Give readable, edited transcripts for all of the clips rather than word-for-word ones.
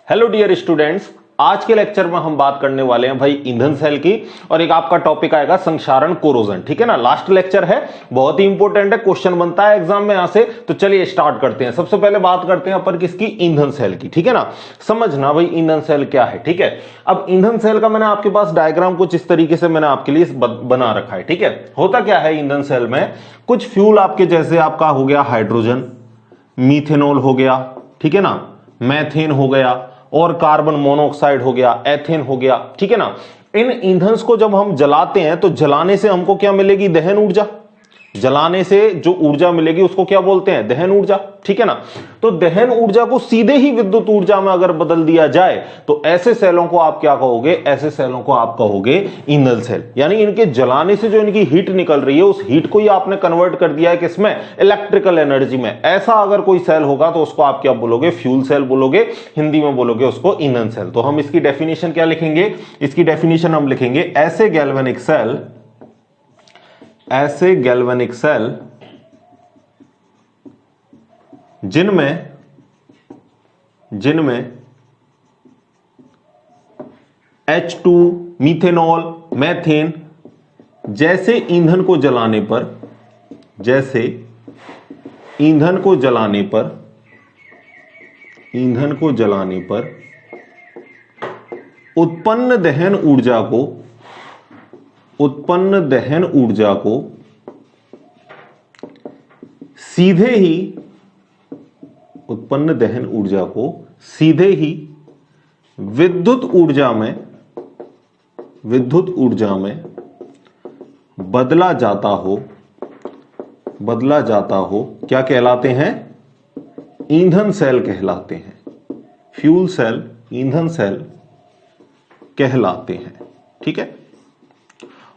Hello dear students, आज के lecture में हम बात करने वाले हैं भाई ईंधन सेल की। और एक आपका टॉपिक आएगा संक्षारण कोरोजन। ठीक है ना, लास्ट लेक्चर है, बहुत ही इंपॉर्टेंट है, क्वेश्चन बनता है एग्जाम में यहां से। तो चलिए स्टार्ट करते हैं। सबसे पहले बात करते हैं अपन किसकी, ईंधन सेल की। ठीक है ना, समझना भाई ईंधन सेल क्या है। ठीक है, अब ईंधन सेल का मैंने आपके पास डायग्राम कुछ इस तरीके से मैंने आपके लिए बना रखा है। ठीक है, होता क्या है ईंधन सेल में, कुछ फ्यूल आपके जैसे आपका हो गया हाइड्रोजन, मीथेनॉल हो गया, ठीक है ना, मैथेन हो गया, और कार्बन मोनोऑक्साइड हो गया, एथेन हो गया। ठीक है ना, इन ईंधन को जब हम जलाते हैं तो जलाने से हमको क्या मिलेगी, दहन ऊर्जा। जलाने से जो ऊर्जा मिलेगी उसको क्या बोलते हैं, दहन ऊर्जा। ठीक है ना, तो दहन ऊर्जा को सीधे ही विद्युत ऊर्जा में अगर बदल दिया जाए तो ऐसे सेलों को आप क्या कहोगे, ऐसे सेलों को आप कहोगे ईंधन सेल। यानी इनके जलाने से जो इनकी हीट निकल रही है उस हीट को ही आपने कन्वर्ट कर दिया है किसमें, इलेक्ट्रिकल एनर्जी में। ऐसा अगर कोई सेल होगा तो उसको आप क्या बोलोगे, फ्यूल सेल बोलोगे, हिंदी में बोलोगे उसको ईंधन सेल। तो हम इसकी डेफिनेशन क्या लिखेंगे, इसकी डेफिनेशन हम लिखेंगे ऐसे गैल्वेनिक सेल, ऐसे गैल्वेनिक सेल जिनमें H2, मीथेनॉल, मैथेन जैसे ईंधन को जलाने पर, जैसे ईंधन को जलाने पर उत्पन्न दहन ऊर्जा को सीधे ही विद्युत ऊर्जा में बदला जाता हो क्या कहलाते हैं, ईंधन सेल कहलाते हैं। फ्यूल सेल, ईंधन सेल कहलाते हैं। ठीक है,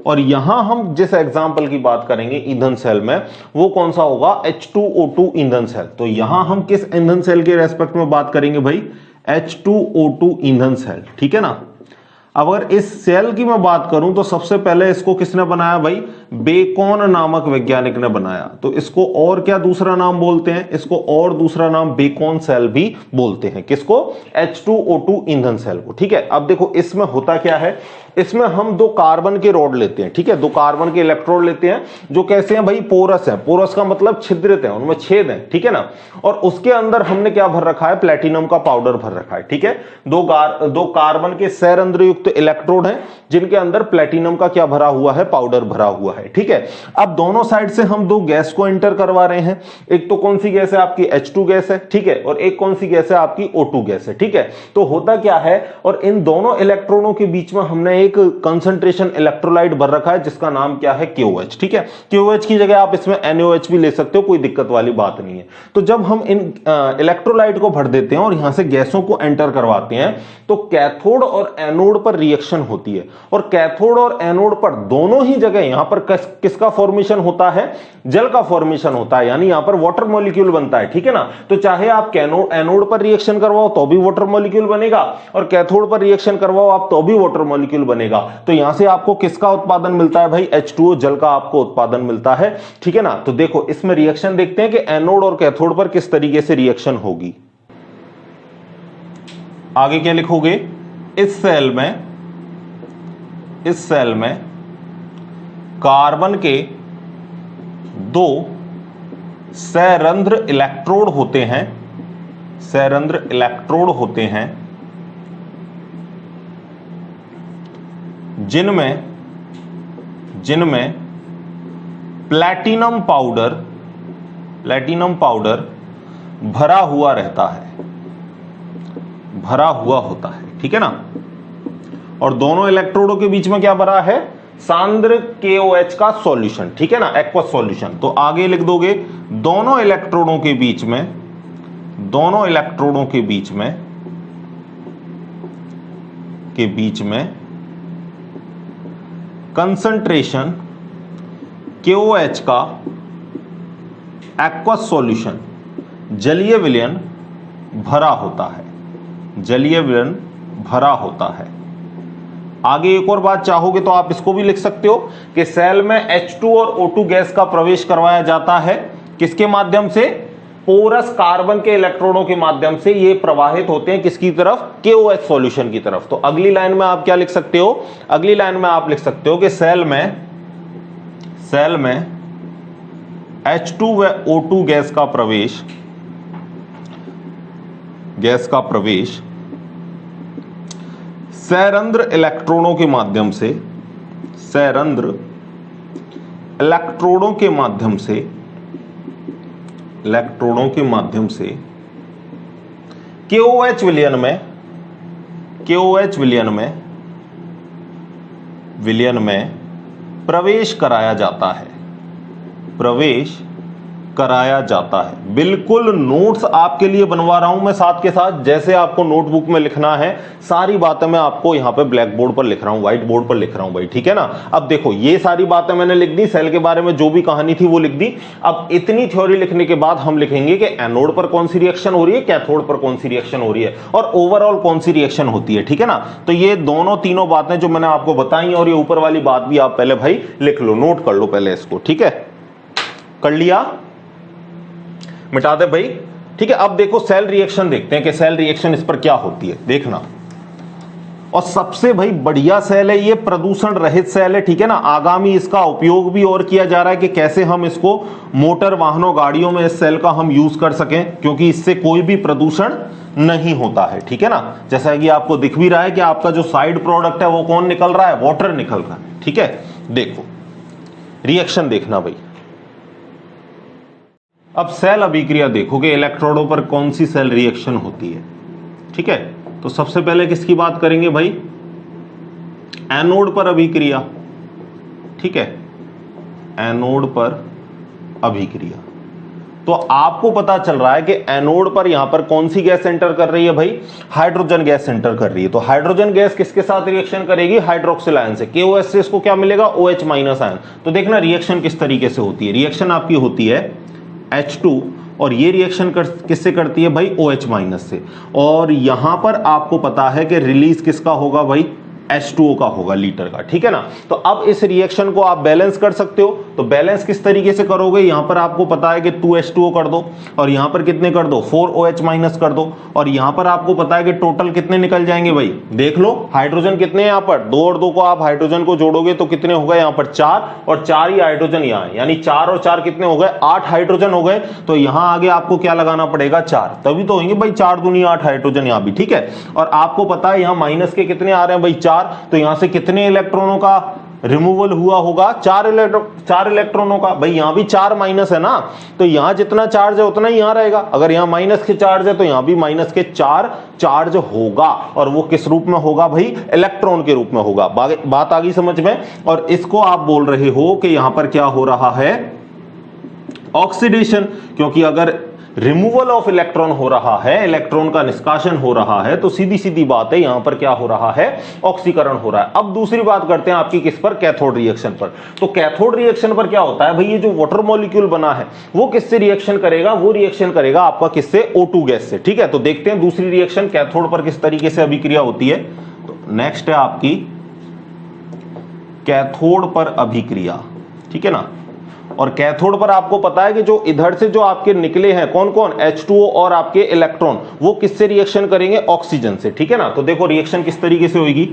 और यहां हम जिस एग्जाम्पल की बात करेंगे ईंधन सेल में वो कौन सा होगा, H2O2 ईंधन सेल। तो यहां हम किस ईंधन सेल के रेस्पेक्ट में बात करेंगे भाई, H2O2 ईंधन सेल। ठीक है ना, अगर इस सेल की मैं बात करूं तो सबसे पहले इसको किसने बनाया भाई, बेकन नामक वैज्ञानिक ने बनाया। तो इसको और क्या दूसरा नाम बोलते हैं, इसको और दूसरा नाम बेकन सेल भी बोलते हैं। किसको, H2O2 ईंधन सेल को। ठीक है, अब देखो इसमें होता क्या है, इसमें हम दो कार्बन के रॉड लेते हैं। ठीक है, दो कार्बन के इलेक्ट्रोड लेते हैं जो कैसे हैं भाई, पोरस है। पोरस का मतलब छिद्रित है, उनमें छेद है। ठीक है ना, और उसके अंदर हमने क्या भर रखा है, प्लेटिनम का पाउडर भर रखा है। ठीक है, दो कार्बन के सैरंध्र युक्त इलेक्ट्रोड हैं जिनके अंदर प्लेटिनम का क्या भरा हुआ है, पाउडर भरा हुआ है। ठीक है, अब दोनों साइड से हम दो गैस को एंटर करवा रहे हैं। एक तो कौन सी गैस है आपकी, H2 गैस है। ठीक है, और एक कौन सी गैस है आपकी, O2 गैस है। ठीक है, तो होता क्या है, और इन दोनों इलेक्ट्रॉनों के बीच में हमने एक कंसंट्रेशन इलेक्ट्रोलाइट भर रखा है जिसका नाम क्या है, KOH। ठीक है, KOH की जगह आप इसमें NaOH भी ले सकते हो, कोई दिक्कत वाली बात नहीं है। तो जब हम इन इलेक्ट्रोलाइट को भर देते हैं और यहां से गैसों को एंटर करवाते हैं तो कैथोड और एनोड पर रिएक्शन होती है। और कैथोड और एनोड पर दोनों ही जगह यहां पर किसका फॉर्मेशन होता है, जल का फॉर्मेशन होता है, यानी यहां पर वाटर मॉलिक्यूल बनता है। ठीक है ना, तो चाहे आप एनोड पर रिएक्शन करवाओ तो भी वाटर मॉलिक्यूल बनेगा, और कैथोड पर रिएक्शन करवाओ आप तो भी वाटर मॉलिक्यूल बनेगा। तो यहां से आपको किसका उत्पादन मिलता है भाई, H2O, जल का आपको उत्पादन मिलता है। ठीक है ना, तो देखो इसमें रिएक्शन देखते हैं कि एनोड और कैथोड पर किस तरीके से रिएक्शन होगी। आगे क्या लिखोगे, इस सेल में कार्बन के दो सैरंध्र इलेक्ट्रोड होते हैं, जिनमें प्लैटिनम पाउडर भरा हुआ होता है। ठीक है ना, और दोनों इलेक्ट्रोडों के बीच में क्या भरा है, सांद्र KOH का सॉल्यूशन। ठीक है ना, एक्वस सॉल्यूशन। तो आगे लिख दोगे, दोनों इलेक्ट्रोडों के बीच में कंसंट्रेशन KOH का एक्वस सॉल्यूशन, जलीय विलयन भरा होता है। आगे एक और बात चाहोगे तो आप इसको भी लिख सकते हो कि सेल में H2 और O2 गैस का प्रवेश करवाया जाता है किसके माध्यम से, पोरस कार्बन के इलेक्ट्रॉनों के माध्यम से ये प्रवाहित होते हैं किसकी तरफ, KOH सॉल्यूशन की तरफ। तो अगली लाइन में आप क्या लिख सकते हो, अगली लाइन में आप लिख सकते हो कि सेल में H2 व O2 गैस का प्रवेश सैरंध्र इलेक्ट्रॉनों के माध्यम से KOH विलयन में प्रवेश कराया जाता है। बिल्कुल नोट्स आपके लिए बनवा रहा हूं मैं साथ के साथ, जैसे आपको नोटबुक में लिखना है सारी बातें मैं आपको यहां पे ब्लैक बोर्ड पर लिख रहा हूं, व्हाइट बोर्ड पर लिख रहा हूं भाई, ठीक है ना। अब देखो ये सारी बातें मैंने लिख दी, सेल के बारे में जो भी कहानी थी वो लिख दी। अब इतनी थ्योरी लिखने के बाद हम लिखेंगे कि एनोड पर कौन सी रिएक्शन हो रही है, कैथोड पर कौन सी रिएक्शन हो रही है, और ओवरऑल कौन सी रिएक्शन होती है, ठीक है ना। तो ये दोनों तीनों बातें जो मैंने आपको बताई, और ये ऊपर वाली बात भी आप पहले भाई लिख लो, नोट कर लो पहले इसको, ठीक है। कर लिया, मिटा दे भाई, ठीक है। अब देखो सेल रिएक्शन देखते हैं कि सेल रिएक्शन इस पर क्या होती है, देखना। और सबसे भाई बढ़िया सेल है ये, प्रदूषण रहित सेल है, ठीक है ना। आगामी इसका उपयोग भी और किया जा रहा है कि कैसे हम इसको मोटर वाहनों गाड़ियों में इस सेल का हम यूज कर सकें, क्योंकि इससे कोई भी प्रदूषण नहीं होता है, ठीक है ना। जैसा कि आपको दिख भी रहा है कि आपका जो साइड प्रोडक्ट है वो कौन निकल रहा है, वाटर निकल रहा है, ठीक है। देखो रिएक्शन देखना भाई। अब सेल अभिक्रिया देखोगे, इलेक्ट्रोडों पर कौन सी सेल रिएक्शन होती है, ठीक है। तो सबसे पहले किसकी बात करेंगे भाई, एनोड पर अभिक्रिया, ठीक है, एनोड पर अभिक्रिया। तो आपको पता चल रहा है कि एनोड पर यहां पर कौन सी गैस एंटर कर रही है भाई, हाइड्रोजन गैस एंटर कर रही है। तो हाइड्रोजन गैस किसके साथ रिएक्शन करेगी, हाइड्रोक्सिल आयन से। KOH से इसको क्या मिलेगा, OH माइनस आयन। तो देखना रिएक्शन किस तरीके से होती है, रिएक्शन आपकी होती है H2, और ये रिएक्शन किससे करती है भाई, OH माइनस से। और यहां पर आपको पता है कि रिलीज किसका होगा भाई, H2O का होगा, लीटर का, ठीक है ना। तो अब इस रिएक्शन को आप बैलेंस कर सकते हो। तो बैलेंस किस तरीके से करोगे, यहां पर आपको पता है कि 2H2O कर दो, और यहां पर कितने कर दो, 4OH माइनस कर दो, और यहां पर आपको पता है कि टोटल कितने निकल जाएंगे भाई, देख लो हाइड्रोजन कितने हैं यहां पर, 2 और 2 को आप हाइड्रोजन को जोड़ोगे तो कितने हो गए यहां पर 4, और 4 ही हाइड्रोजन यहां है, यानी 4 और 4 कितने हो गए, 8 हाइड्रोजन हो गए। तो यहां आगे आपको क्या लगाना पड़ेगा, 4, तभी तो होंगे भाई 4 दूनी 8 हाइड्रोजन यहां भी, ठीक है। और आपको पता है यहां माइनस के कितने आ रहे हैं भाई, 4, तो यहां से कितने इलेक्ट्रॉनों का रिमूवल हुआ होगा, 4 इलेक्ट्रॉनों का। भाई यहां भी 4 माइनस है ना, तो यहां जितना चार्ज है उतना ही यहां रहेगा। अगर यहां माइनस के चार्ज है तो यहां भी माइनस के 4 चार्ज होगा, और वो किस रूप में होगा भाई, इलेक्ट्रॉन के रूप में होगा। बात आ गई समझ में। और इसको आप बोल रहे हो कि यहां पर क्या हो रहा है, ऑक्सीडेशन, क्योंकि अगर रिमूवल ऑफ इलेक्ट्रॉन हो रहा है, इलेक्ट्रॉन का निष्कासन हो रहा है, तो सीधी सीधी बात है यहां पर क्या हो रहा है, ऑक्सीकरण हो रहा है। अब दूसरी बात करते हैं आपकी किस पर, कैथोड रिएक्शन पर। तो कैथोड रिएक्शन पर क्या होता है भाई, ये जो वाटर मॉलिक्यूल बना है वो किससे रिएक्शन करेगा, वो रिएक्शन करेगा आपका किससे, O2 गैस से, ठीक है। तो देखते हैं दूसरी रिएक्शन कैथोड पर किस तरीके से अभिक्रिया होती है। तो नेक्स्ट है आपकी कैथोड पर अभिक्रिया, ठीक है ना। और कैथोड पर आपको पता है कि जो इधर से जो आपके निकले हैं कौन कौन, H2O और आपके इलेक्ट्रॉन, वो किससे रिएक्शन करेंगे, ऑक्सीजन से, ठीक है ना। तो देखो रिएक्शन किस तरीके से होगी,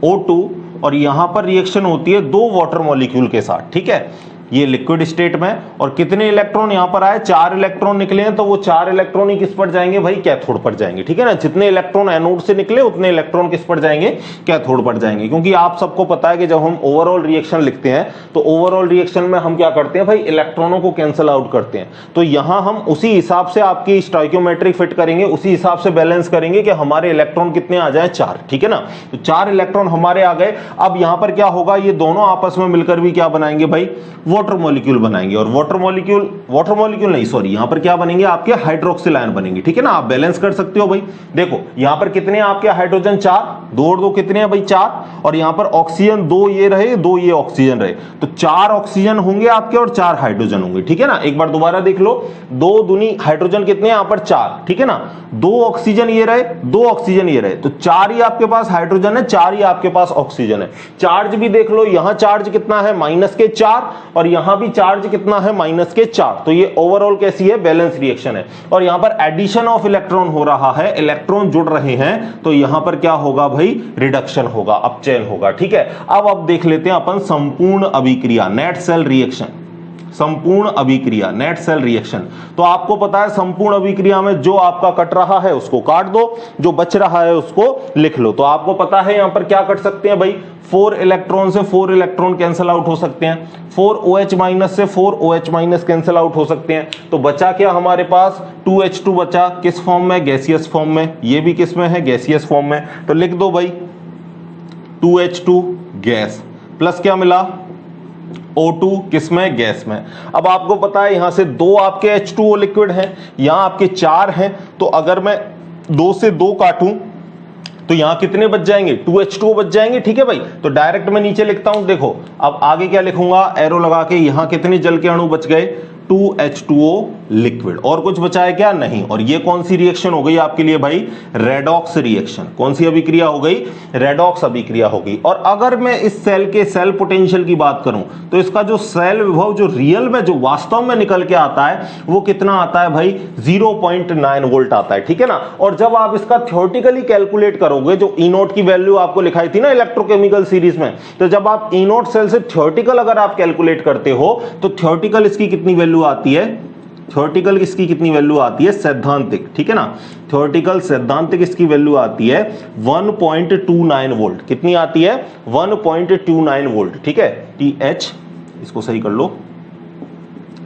O2, और यहां पर रिएक्शन होती है 2 वाटर मॉलिक्यूल के साथ, ठीक है, ये लिक्विड स्टेट में। और कितने इलेक्ट्रॉन यहां पर आए, 4 इलेक्ट्रॉन निकले हैं, तो वो 4 इलेक्ट्रॉन ही किस पर जाएंगे भाई, कैथोड पर जाएंगे, ठीक है ना। जितने इलेक्ट्रॉन एनोड से निकले उतने इलेक्ट्रॉन किस पर जाएंगे, कैथोड पर जाएंगे। क्योंकि आप सबको पता है कि जब हम ओवरऑल रिएक्शन लिखते हैं तो ओवरऑल रिएक्शन में हम क्या करते हैं भाई, इलेक्ट्रॉनों को कैंसिल आउट करते हैं। तो यहां हम उसी हिसाब से आपकी स्टोइकियोमेट्री फिट करेंगे, उसी हिसाब से बैलेंस करेंगे कि हमारे इलेक्ट्रॉन कितने आ जाए, 4, ठीक है ना। तो 4 इलेक्ट्रॉन हमारे आ गए। अब यहां पर क्या होगा, ये दोनों आपस में मिलकर भी क्या बनाएंगे भाई, वाटर मॉलिक्यूल बनाएंगे। और वाटर मॉलिक्यूल नहीं, सॉरी, यहां पर क्या बनेंगे आपके, हाइड्रोक्सिल आयन बनेंगे, ठीक है ना। आप बैलेंस कर सकते हो भाई। देखो यहां पर कितने आपके हाइड्रोजन, 4, 2 और 2 कितने हैं भाई, 4, और यहां पर ऑक्सीजन 2 ये रहे, 2 ये ऑक्सीजन रहे, तो 4 ऑक्सीजन होंगे आपके और 4 हाइड्रोजन होंगे, ठीक है ना। एक बार दोबारा देख लो, 2 दूनी हाइड्रोजन कितने यहां पर 4, ठीक है ना, 2 ऑक्सीजन ये रहे, 2 ऑक्सीजन ये रहे, तो 4 ही आपके पास हाइड्रोजन है, 4 ही आपके पास ऑक्सीजन है। चार्ज भी देख लो, यहां चार्ज कितना है, -4, और यहां भी चार्ज कितना है, -4। तो ये ओवरऑल कैसी है, बैलेंस रिएक्शन है। और यहां पर एडिशन ऑफ इलेक्ट्रॉन हो रहा है, इलेक्ट्रॉन जुड़ रहे हैं, तो यहां पर क्या होगा भाई, रिडक्शन होगा, अपचयन होगा। ठीक है, अब देख लेते हैं अपन संपूर्ण अभिक्रिया, नेट सेल रिएक्शन। संपूर्ण अभिक्रिया, नेट सेल रिएक्शन। तो आपको पता है संपूर्ण अभिक्रिया में जो आपका कट रहा है उसको काट दो, जो बच रहा है उसको लिख लो। तो आपको पता है यहां पर क्या कट सकते हैं भाई, 4 इलेक्ट्रॉन से 4 इलेक्ट्रॉन कैंसिल आउट हो सकते हैं, 4 OH- से 4 OH- कैंसिल आउट हो सकते हैं। तो बचा क्या हमारे पास, 2H2 बचा, किस फॉर्म में, गैसियस फॉर्म में। ये भी किस में है, गैसियस फॉर्म में। तो लिख दो भाई 2H2 गैस प्लस क्या मिला, O2 किसमें, गैस में। अब आपको पता है यहां से 2 आपके H2O लिक्विड हैं, यहां आपके 4 हैं। तो अगर मैं 2 से 2 काटूं तो यहां कितने बच जाएंगे, 2H2O बच जाएंगे। ठीक है भाई, तो डायरेक्ट मैं नीचे लिखता हूं, देखो अब आगे क्या लिखूंगा, एरो लगा के, यहां कितने जल के अणु बच गए, 2H2O लिक्विड। और कुछ बचा है क्या, नहीं। और ये कौन सी रिएक्शन हो गई आपके लिए भाई, रेडॉक्स रिएक्शन। कौन सी अभिक्रिया हो गई, रेडॉक्स अभिक्रिया हो गई। और अगर मैं इस सेल के सेल पोटेंशियल की बात करूं तो इसका जो सेल विभव जो रियल में, जो वास्तव में निकल के आता है वो कितना आता है भाई, 0.9 वोल्ट आता है। ठीक है ना। और जब आप इसका थ्योरेटिकली कैलकुलेट करोगे, जो E0 की वैल्यू आपको लिखाई थी ना इलेक्ट्रोकेमिकल सीरीज में, तो जब आप E0 सेल से थ्योरेटिकल अगर आप कैलकुलेट करते हो तो थ्योरेटिकल इसकी कितनी वैल्यू आती है, थ्योरेटिकल इसकी कितनी वैल्यू आती है, सैद्धांतिक। ठीक है ना, थ्योरेटिकल सैद्धांतिक इसकी वैल्यू आती है 1.29 वोल्ट। कितनी आती है, 1.29 वोल्ट। ठीक है, TH इसको सही कर लो,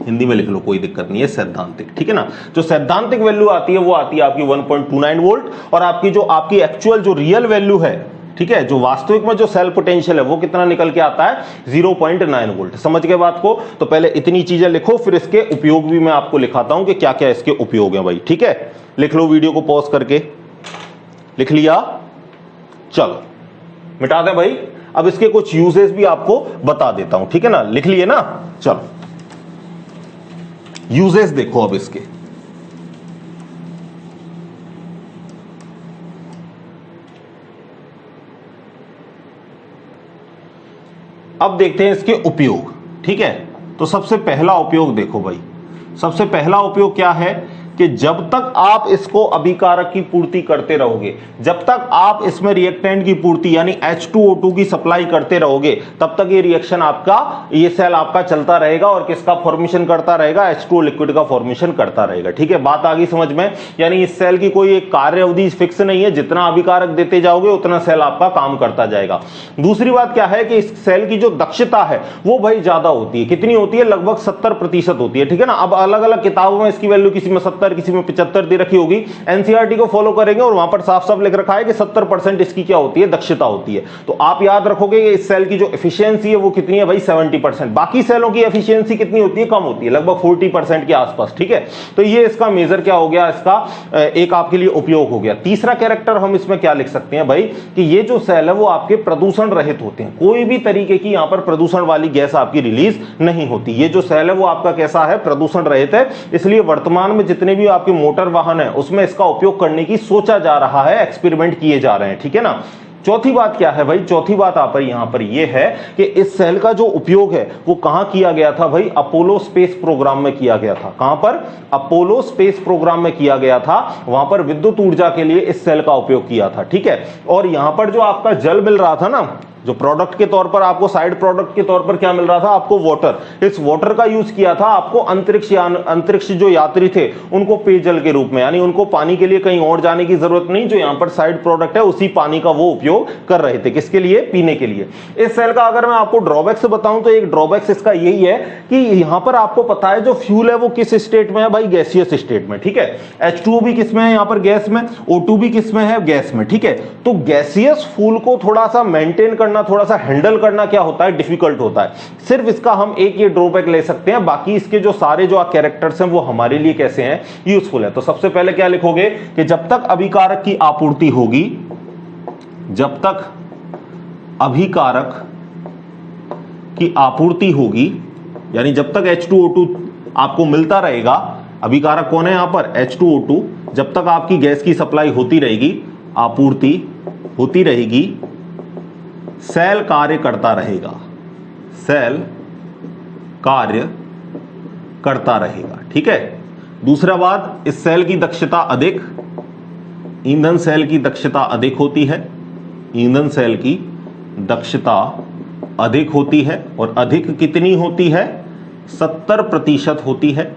हिंदी में लिख लो, कोई दिक्कत नहीं है, सैद्धांतिक। ठीक है ना, जो सैद्धांतिक वैल्यू आती है वो आती है आपकी 1.29 वोल्ट। और आपकी एक्चुअल जो रियल वैल्यू है, ठीक है, जो वास्तविक में जो सेल पोटेंशियल है वो कितना निकल के आता है, 0.9 वोल्ट। समझ गए बात को। तो पहले इतनी चीजें लिखो, फिर इसके उपयोग भी मैं आपको लिखाता हूं कि क्या क्या इसके उपयोग हैं भाई। ठीक है, लिख लो, वीडियो को पॉज करके लिख लिया, चलो मिटा दें भाई। अब इसके कुछ यूजेस भी आपको बता देता हूं। ठीक है ना, लिख लिए ना, चलो यूजेस देखो अब इसके। अब देखते हैं इसके उपयोग। ठीक है, तो सबसे पहला उपयोग देखो भाई, सबसे पहला उपयोग क्या है कि जब तक आप इसको अभिकारक की पूर्ति करते रहोगे, जब तक आप इसमें रिएक्टेंट की पूर्ति यानी H2O2 की सप्लाई करते रहोगे, तब तक ये रिएक्शन आपका, ये सेल आपका चलता रहेगा और किसका फॉर्मेशन करता रहेगा, H2O लिक्विड का फॉर्मेशन करता रहेगा। ठीक है, बात आ गई समझ में। यानी इस सेल की कोई एक कार्य अवधि फिक्स नहीं है, जितना अभिकारक देते जाओगे उतना सेल आपका काम करता जाएगा। दूसरी बात क्या है कि इस सेल की जो दक्षता है वो भाई ज्यादा होती है। कितनी होती है, लगभग 70% होती है। ठीक है ना। अब अलग अलग किताबों में इसकी वैल्यू किसी में 70, किसी में 75 दे रखी होगी। एनसीईआरटी को फॉलो करेंगे और वहां पर साफ साफ लिख रखा है कि 70% इसकी क्या होती है, दक्षता होती है। तो आप याद रखोगे कि इस सेल की जो एफिशिएंसी है वो कितनी है भाई, 70%। बाकी सेलों की एफिशिएंसी कितनी होती है, कम होती है, लगभग 40% के आसपास। ठीक है, तो ये इसका मेजर क्या हो गया, इसका एक आपके लिए उपयोग हो गया। तीसरा कैरेक्टर हम इसमें क्या लिख सकते हैं भाई, कि ये जो सेल है वो आपके प्रदूषण रहित होते हैं। कोई भी तरीके की यहां पर प्रदूषण वाली गैस आपकी रिलीज नहीं होती। ये जो सेल है वो आपका कैसा है, प्रदूषण रहित है। इसलिए वर्तमान में जितने भी आपके मोटर वाहन है उसमें इसका उपयोग करने की सोचा जा रहा है, एक्सपेरिमेंट किए जा रहे हैं। ठीक है ना। चौथी बात क्या है भाई, चौथी बात आप यहां पर यह है कि इस सेल का जो उपयोग है वो कहां किया गया था भाई, अपोलो स्पेस प्रोग्राम में किया गया था। कहां पर, अपोलो स्पेस प्रोग्राम में किया गया था। वहां पर विद्युत ऊर्जा के लिए इस सेल का उपयोग किया था। ठीक है, और यहां पर जो आपका जल मिल रहा था ना, जो प्रोडक्ट के तौर पर आपको, साइड प्रोडक्ट के तौर पर क्या मिल रहा था आपको, वाटर। इस वाटर का यूज किया था आपको अंतरिक्ष जो यात्री थे उनको पेयजल के रूप में, यानी उनको पानी के लिए कहीं और जाने की जरूरत नहीं, जो यहां पर साइड प्रोडक्ट है उसी पानी का वो उपयोग कर रहे थे। किसके लिए, पीने के लिए। इस सेल का अगर मैं आपको ड्रॉबैक्स बताऊं तो एक ड्रॉबैक्स इसका यही है कि यहां पर आपको पता है जो फ्यूल है वो किस स्टेट में है भाई, गैसियस स्टेट में। ठीक है, H2O भी किस में है, यहां पर गैस में, O2 भी किस में है, गैस में। ठीक है, तो गैसियस फ्यूल को थोड़ा सा मेंटेन करना, थोड़ा सा हैंडल करना क्या होता है, डिफिकल्ट होता है। सिर्फ इसका हम एक ये ड्रॉबैक ले सकते हैं, बाकी इसके जो सारे जो कैरेक्टर्स हैं वो हमारे लिए कैसे हैं, यूजफुल है। तो सबसे पहले क्या लिखोगे कि जब तक अभिकारक की आपूर्ति होगी, जब तक अभिकारक की आपूर्ति होगी, यानी जब तक H2O2 आपको मिलता रहेगा, अभिकारक कौन है यहां पर, H2O2, जब तक आपकी गैस की सप्लाई होती रहेगी, आपूर्ति होती रहेगी, सेल कार्य करता रहेगा, सेल कार्य करता रहेगा। ठीक है, दूसरा बात, इस सेल की दक्षता अधिक, ईंधन सेल की दक्षता अधिक होती है, ईंधन सेल की दक्षता अधिक होती है, और अधिक कितनी होती है? 70% होती है।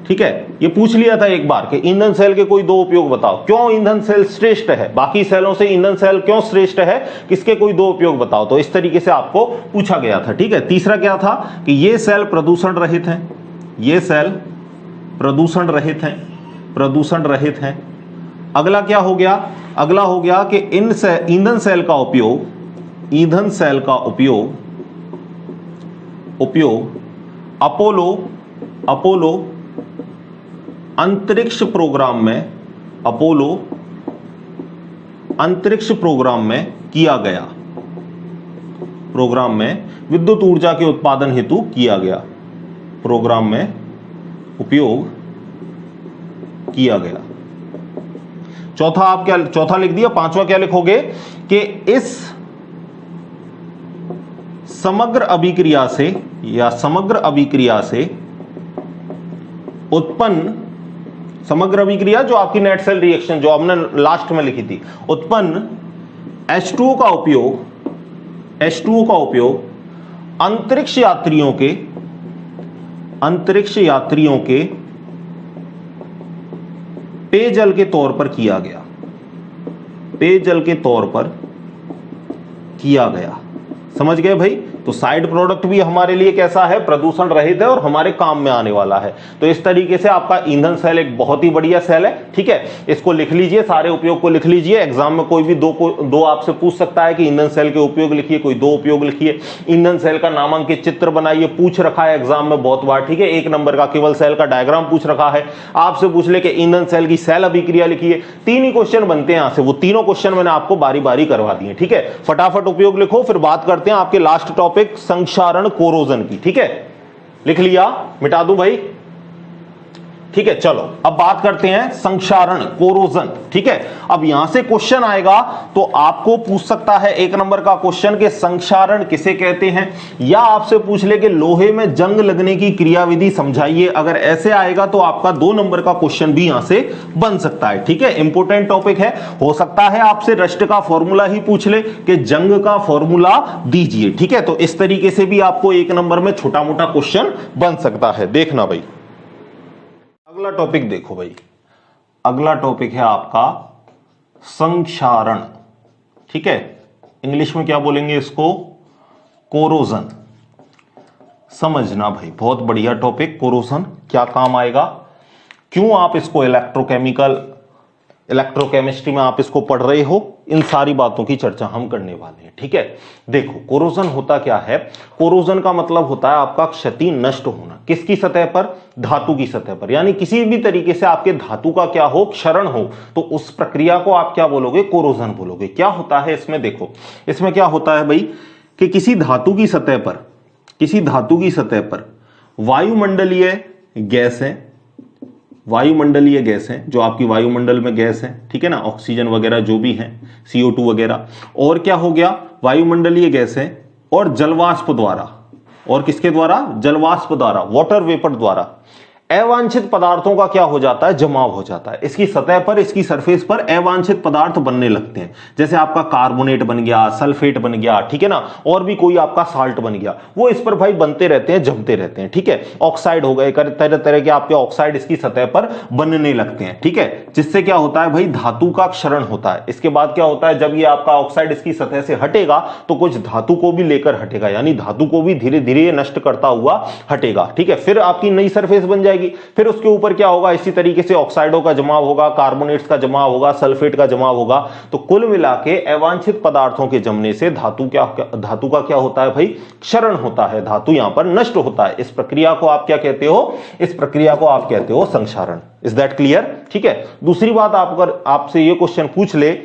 ठीक है, ये पूछ लिया था एक बार कि ईंधन सेल के कोई दो उपयोग बताओ, क्यों ईंधन सेल श्रेष्ठ है, बाकी सेलों से ईंधन सेल क्यों श्रेष्ठ है, किसके कोई दो उपयोग बताओ, तो इस तरीके से आपको पूछा गया था। ठीक है, तीसरा क्या था कि ये सेल प्रदूषण रहित हैं, ये सेल प्रदूषण रहित हैं, प्रदूषण रहित हैं। अगला क्या हो गया? अगला हो गया कि ईंधन सेल का उपयोग, ईंधन सेल का उपयोग अपोलो अंतरिक्ष प्रोग्राम में, अपोलो अंतरिक्ष प्रोग्राम में किया गया, प्रोग्राम में विद्युत ऊर्जा के उत्पादन हेतु किया गया, प्रोग्राम में उपयोग किया गया। चौथा आप क्या, चौथा लिख दिया। पांचवा क्या लिखोगे कि इस समग्र अभिक्रिया से, या समग्र अभिक्रिया से उत्पन्न, समग्र अभिक्रिया जो आपकी नेट सेल रिएक्शन जो हमने लास्ट में लिखी थी, उत्पन्न H2O का उपयोग, H2O का उपयोग अंतरिक्ष यात्रियों के पेयजल के तौर पर किया गया, पेयजल के तौर पर किया गया। समझ गए भाई? तो साइड प्रोडक्ट भी हमारे लिए कैसा है? प्रदूषण रहित है और हमारे काम में आने वाला है। तो इस तरीके से आपका ईंधन सेल एक बहुत ही बढ़िया सेल है। ठीक है, इसको लिख लीजिए, सारे उपयोग को लिख लीजिए। एग्जाम में कोई भी दो आपसे पूछ सकता है कि ईंधन सेल के उपयोग लिखिए, कोई दो उपयोग लिखिए। ईंधन सेल का नामांकित चित्र बनाइए, पूछ रखा है एग्जाम में बहुत बार। ठीक है, 1 नंबर का केवल सेल का डायग्राम पूछ रखा है। आपसे पूछ ले कि ईंधन सेल की सेल अभिक्रिया लिखिए। 3 ही क्वेश्चन बनते हैं यहां से, वो तीनों क्वेश्चन मैंने आपको बारी बारी करवा दिए। ठीक है, फटाफट उपयोग लिखो, फिर बात करते हैं आपके लास्ट टॉपिक संक्षारण कोरोजन की। ठीक है, लिख लिया? मिटा दूं भाई? ठीक है, चलो अब बात करते हैं संक्षारण कोरोजन। ठीक है, अब यहां से क्वेश्चन आएगा तो आपको पूछ सकता है 1 नंबर का क्वेश्चन के संक्षारण किसे कहते हैं, या आपसे पूछ ले कि लोहे में जंग लगने की क्रियाविधि समझाइए। अगर ऐसे आएगा तो आपका 2 नंबर का क्वेश्चन भी यहां से बन सकता है। ठीक है, इंपॉर्टेंट टॉपिक है। हो सकता है आपसे रस्ट का फॉर्मूला ही पूछ ले कि जंग का फॉर्मूला दीजिए। ठीक है, तो इस तरीके से भी आपको 1 नंबर में छोटा मोटा क्वेश्चन बन सकता है। देखना भाई, अगला टॉपिक देखो भाई, अगला टॉपिक है आपका संक्षारण। ठीक है, इंग्लिश में क्या बोलेंगे इसको? कोरोजन। समझना भाई, बहुत बढ़िया टॉपिक। कोरोजन क्या काम आएगा, क्यों आप इसको इलेक्ट्रोकेमिस्ट्री में आप इसको पढ़ रहे हो, इन सारी बातों की चर्चा हम करने वाले हैं। ठीक है, देखो कोरोजन होता क्या है? कोरोजन का मतलब होता है आपका क्षति, नष्ट होना। किसकी सतह पर? धातु की सतह पर। यानी किसी भी तरीके से आपके धातु का क्या हो? क्षरण हो, तो उस प्रक्रिया को आप क्या बोलोगे? कोरोजन बोलोगे। क्या होता है इसमें? देखो इसमें क्या होता है भाई कि किसी धातु की सतह पर, किसी धातु की सतह पर वायुमंडलीय गैस है, वायुमंडलीय गैस है, जो आपकी वायुमंडल में गैस है, ठीक है ना, ऑक्सीजन वगैरह जो भी है, CO2 वगैरह, और क्या हो गया? वायुमंडलीय गैस है और जलवाष्प द्वारा, और किसके द्वारा? जलवाष्प द्वारा, वाटर वेपर द्वारा अवांछित पदार्थों का क्या हो जाता है? जमाव हो जाता है। इसकी सतह पर, इसकी सरफेस पर अवांछित पदार्थ बनने लगते हैं। जैसे आपका कार्बोनेट बन गया, सल्फेट बन गया, ठीक है ना, और भी कोई आपका साल्ट बन गया, वो इस पर भाई बनते रहते हैं, जमते रहते हैं। ठीक है, ऑक्साइड हो गए, तरह तरह के आपके ऑक्साइड इसकी सतह पर बनने लगते हैं। ठीक है, जिससे क्या होता है भाई? धातु का क्षरण होता है। इसके बाद क्या होता है? जब ये आपका ऑक्साइड इसकी सतह से हटेगा तो कुछ धातु को भी लेकर हटेगा, यानी धातु को भी धीरे धीरे नष्ट करता हुआ हटेगा। ठीक है, फिर आपकी नई सरफेस बन जाएगी। फिर उसके ऊपर क्या होगा? इसी तरीके से ऑक्साइडों का जमाव होगा, कार्बोनेट्स का जमाव होगा, सल्फेट का जमाव होगा। तो कुल मिला के अवांछित पदार्थों के जमने से धातु का क्या होता है भाई? क्षरण होता है, धातु यहां पर नष्ट होता है। इस प्रक्रिया को आप क्या कहते हो? इस प्रक्रिया को आप कहते हो संक्षारण। Is that clear? ठीक है, दूसरी बात, आपसे ये क्वेश्चन पूछ ले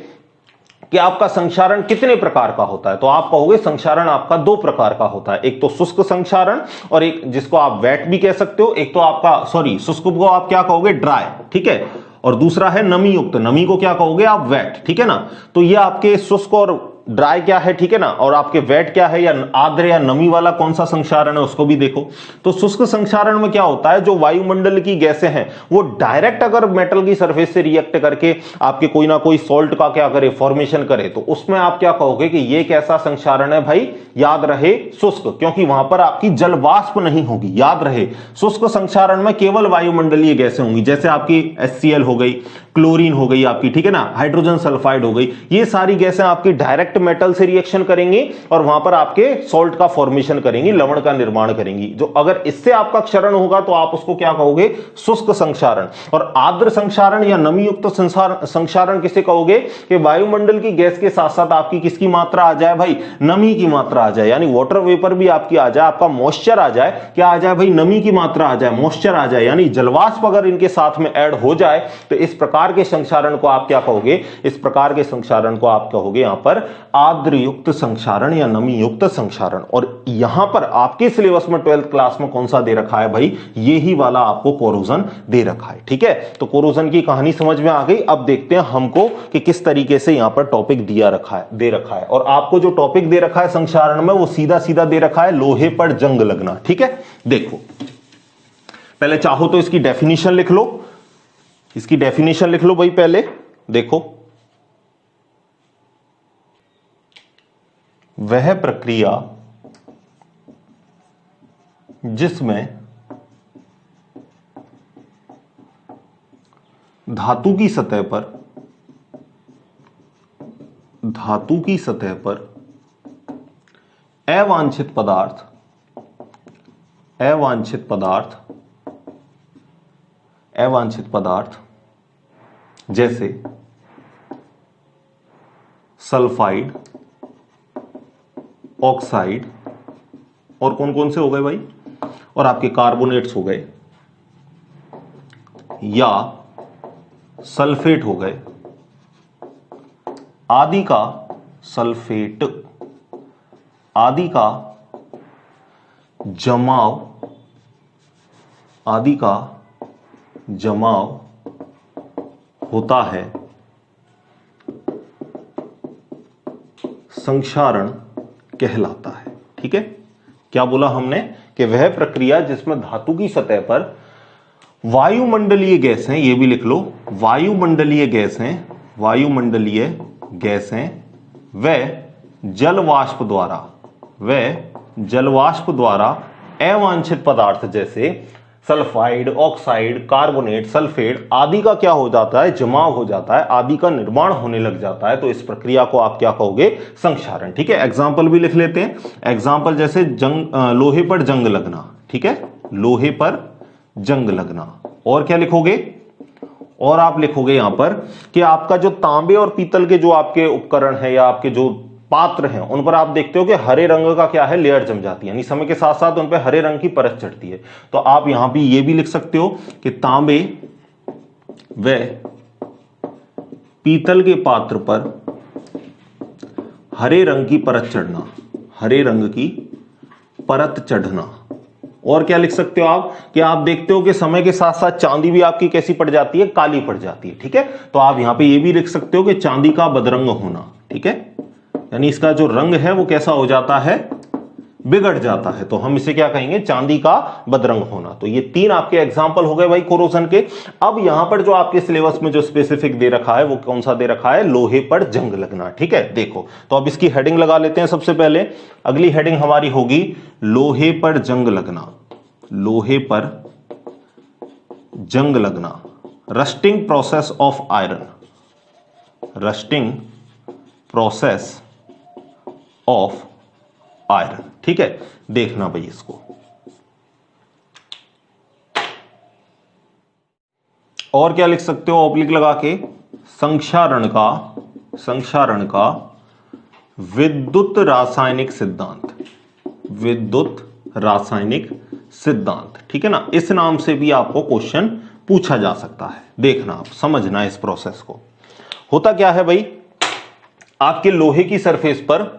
कि आपका संक्षारण कितने प्रकार का होता है, तो आप कहोगे संक्षारण आपका 2 प्रकार का होता है। एक तो शुष्क संक्षारण, और एक जिसको आप वेट भी कह सकते हो। एक तो आपका शुष्क को आप क्या कहोगे? ड्राई। ठीक है, और दूसरा है नमी युक्त, नमी को क्या कहोगे आप? वेट। ठीक है ना, तो ये आपके शुष्क और ड्राई क्या है, ठीक है ना, और आपके वेट क्या है, या आर्द्र या नमी वाला कौन सा संक्षारण है उसको भी देखो। तो शुष्क संक्षारण में क्या होता है, जो वायुमंडल की गैसें हैं वो डायरेक्ट अगर मेटल की सरफेस से रिएक्ट करके आपके कोई ना कोई सॉल्ट का क्या करे, फॉर्मेशन करे, तो उसमें आप क्या कहोगे कि ये कैसा संक्षारण है भाई, याद रहे शुष्क, क्योंकि वहां पर आपकी जल वाष्प नहीं होगी। याद रहे शुष्क संक्षारण में केवल वायुमंडलीय गैसें होंगी, जैसे आपकी HCl हो गई, क्लोरीन हो गई आपकी, ठीक है ना, हाइड्रोजन सल्फाइड हो गई, ये सारी गैसें आपकी डायरेक्ट मेटल से रिएक्शन करेंगी और वहां पर आपके सॉल्ट का फॉर्मेशन करेंगी, लवण का निर्माण करेंगी। जो अगर इससे आपका क्षरण होगा तो आप उसको क्या कहोगे, शुष्क संक्षारण। और आर्द्र संक्षारण या नमी युक्त संक्षारण किसे कहोगे, कि वायुमंडल की गैस के साथ साथ आपकी किसकी मात्रा आ जाए भाई, नमी की मात्रा आ जाए, यानी वाटर वेपर भी आपकी आ जाए, आपका मॉइस्चर आ जाए, क्या आ जाए भाई, नमी की मात्रा आ जाए, मॉइस्चर आ जाए, यानी जलवाष्प अगर इनके साथ में ऐड हो जाए तो इस प्रकार के संक्षारण को आप क्या कहोगे, इस प्रकार के संक्षारण को आप कहोगे यहां पर आर्द्र युक्त संक्षारण या नमी युक्त संक्षारण। और यहां पर आपके सिलेबस में 12th क्लास में कौन सा दे रखा है भाई, ये ही वाला आपको कोरोजन दे रखा है, ठीक है। तो कोरोजन की कहानी समझ में आ गई। अब देखते हैं हमको कि किस तरीके से यहां पर टॉपिक दे रखा है। और आपको जो टॉपिक दे रखा है संक्षारण में वो सीधा सीधा दे रखा है, लोहे पर जंग लगना, ठीक है। देखो पहले चाहो तो इसकी डेफिनेशन लिख लो, इसकी डेफिनेशन लिख लो भाई पहले। देखो वह प्रक्रिया जिसमें धातु की सतह पर अवांछित पदार्थ जैसे सल्फाइड, ऑक्साइड और कौन कौन से हो गए भाई, और आपके कार्बोनेट्स हो गए या सल्फेट हो गए, आदि का सल्फेट आदि का जमाव होता है, संक्षारण कहलाता है, ठीक है। क्या बोला हमने कि वह प्रक्रिया जिसमें धातु की सतह पर वायुमंडलीय गैसें, ये भी लिख लो, वायुमंडलीय गैसें व जलवाष्प द्वारा अवांछित पदार्थ जैसे सल्फाइड, ऑक्साइड, कार्बोनेट, सल्फेट आदि का क्या हो जाता है, जमाव हो जाता है, आदि का निर्माण होने लग जाता है, तो इस प्रक्रिया को आप क्या कहोगे, संक्षारण, ठीक है। एग्जाम्पल भी लिख लेते हैं। एग्जाम्पल जैसे लोहे पर जंग लगना, ठीक है, लोहे पर जंग लगना। और क्या लिखोगे, और आप लिखोगे यहां पर कि आपका जो तांबे और पीतल के जो आपके उपकरण है या आपके जो पात्र हैं उन पर आप देखते हो कि हरे रंग का क्या है, लेयर जम जाती है, यानी समय के साथ साथ उन पर हरे रंग की परत चढ़ती है। तो आप यहां भी ये भी लिख सकते हो कि तांबे व पीतल के पात्र पर हरे रंग की परत चढ़ना, हरे रंग की परत चढ़ना। और क्या लिख सकते हो आप कि आप देखते हो कि समय के साथ साथ चांदी भी आपकी कैसी पड़ जाती है, काली पड़ जाती है, ठीक है। तो आप यहां पे ये भी लिख सकते हो कि चांदी का बदरंग होना, ठीक है, यानी इसका जो रंग है वो कैसा हो जाता है, बिगड़ जाता है, तो हम इसे क्या कहेंगे, चांदी का बदरंग होना। तो ये तीन आपके एग्जाम्पल हो गए भाई कोरोजन के। अब यहां पर जो आपके सिलेबस में जो स्पेसिफिक दे रखा है वो कौन सा दे रखा है, लोहे पर जंग लगना, ठीक है। देखो तो अब इसकी हेडिंग लगा लेते हैं। सबसे पहले अगली हेडिंग हमारी होगी लोहे पर जंग लगना, लोहे पर जंग लगना, rusting process of iron, rusting process of iron, ठीक है। देखना भाई इसको, और क्या लिख सकते हो ऑब्लिक लगा के, संक्षारण का विद्युत रासायनिक सिद्धांत, ठीक है ना। इस नाम से भी आपको क्वेश्चन पूछा जा सकता है। देखना आप, समझना इस प्रोसेस को। होता क्या है भाई, आपके लोहे की सरफेस पर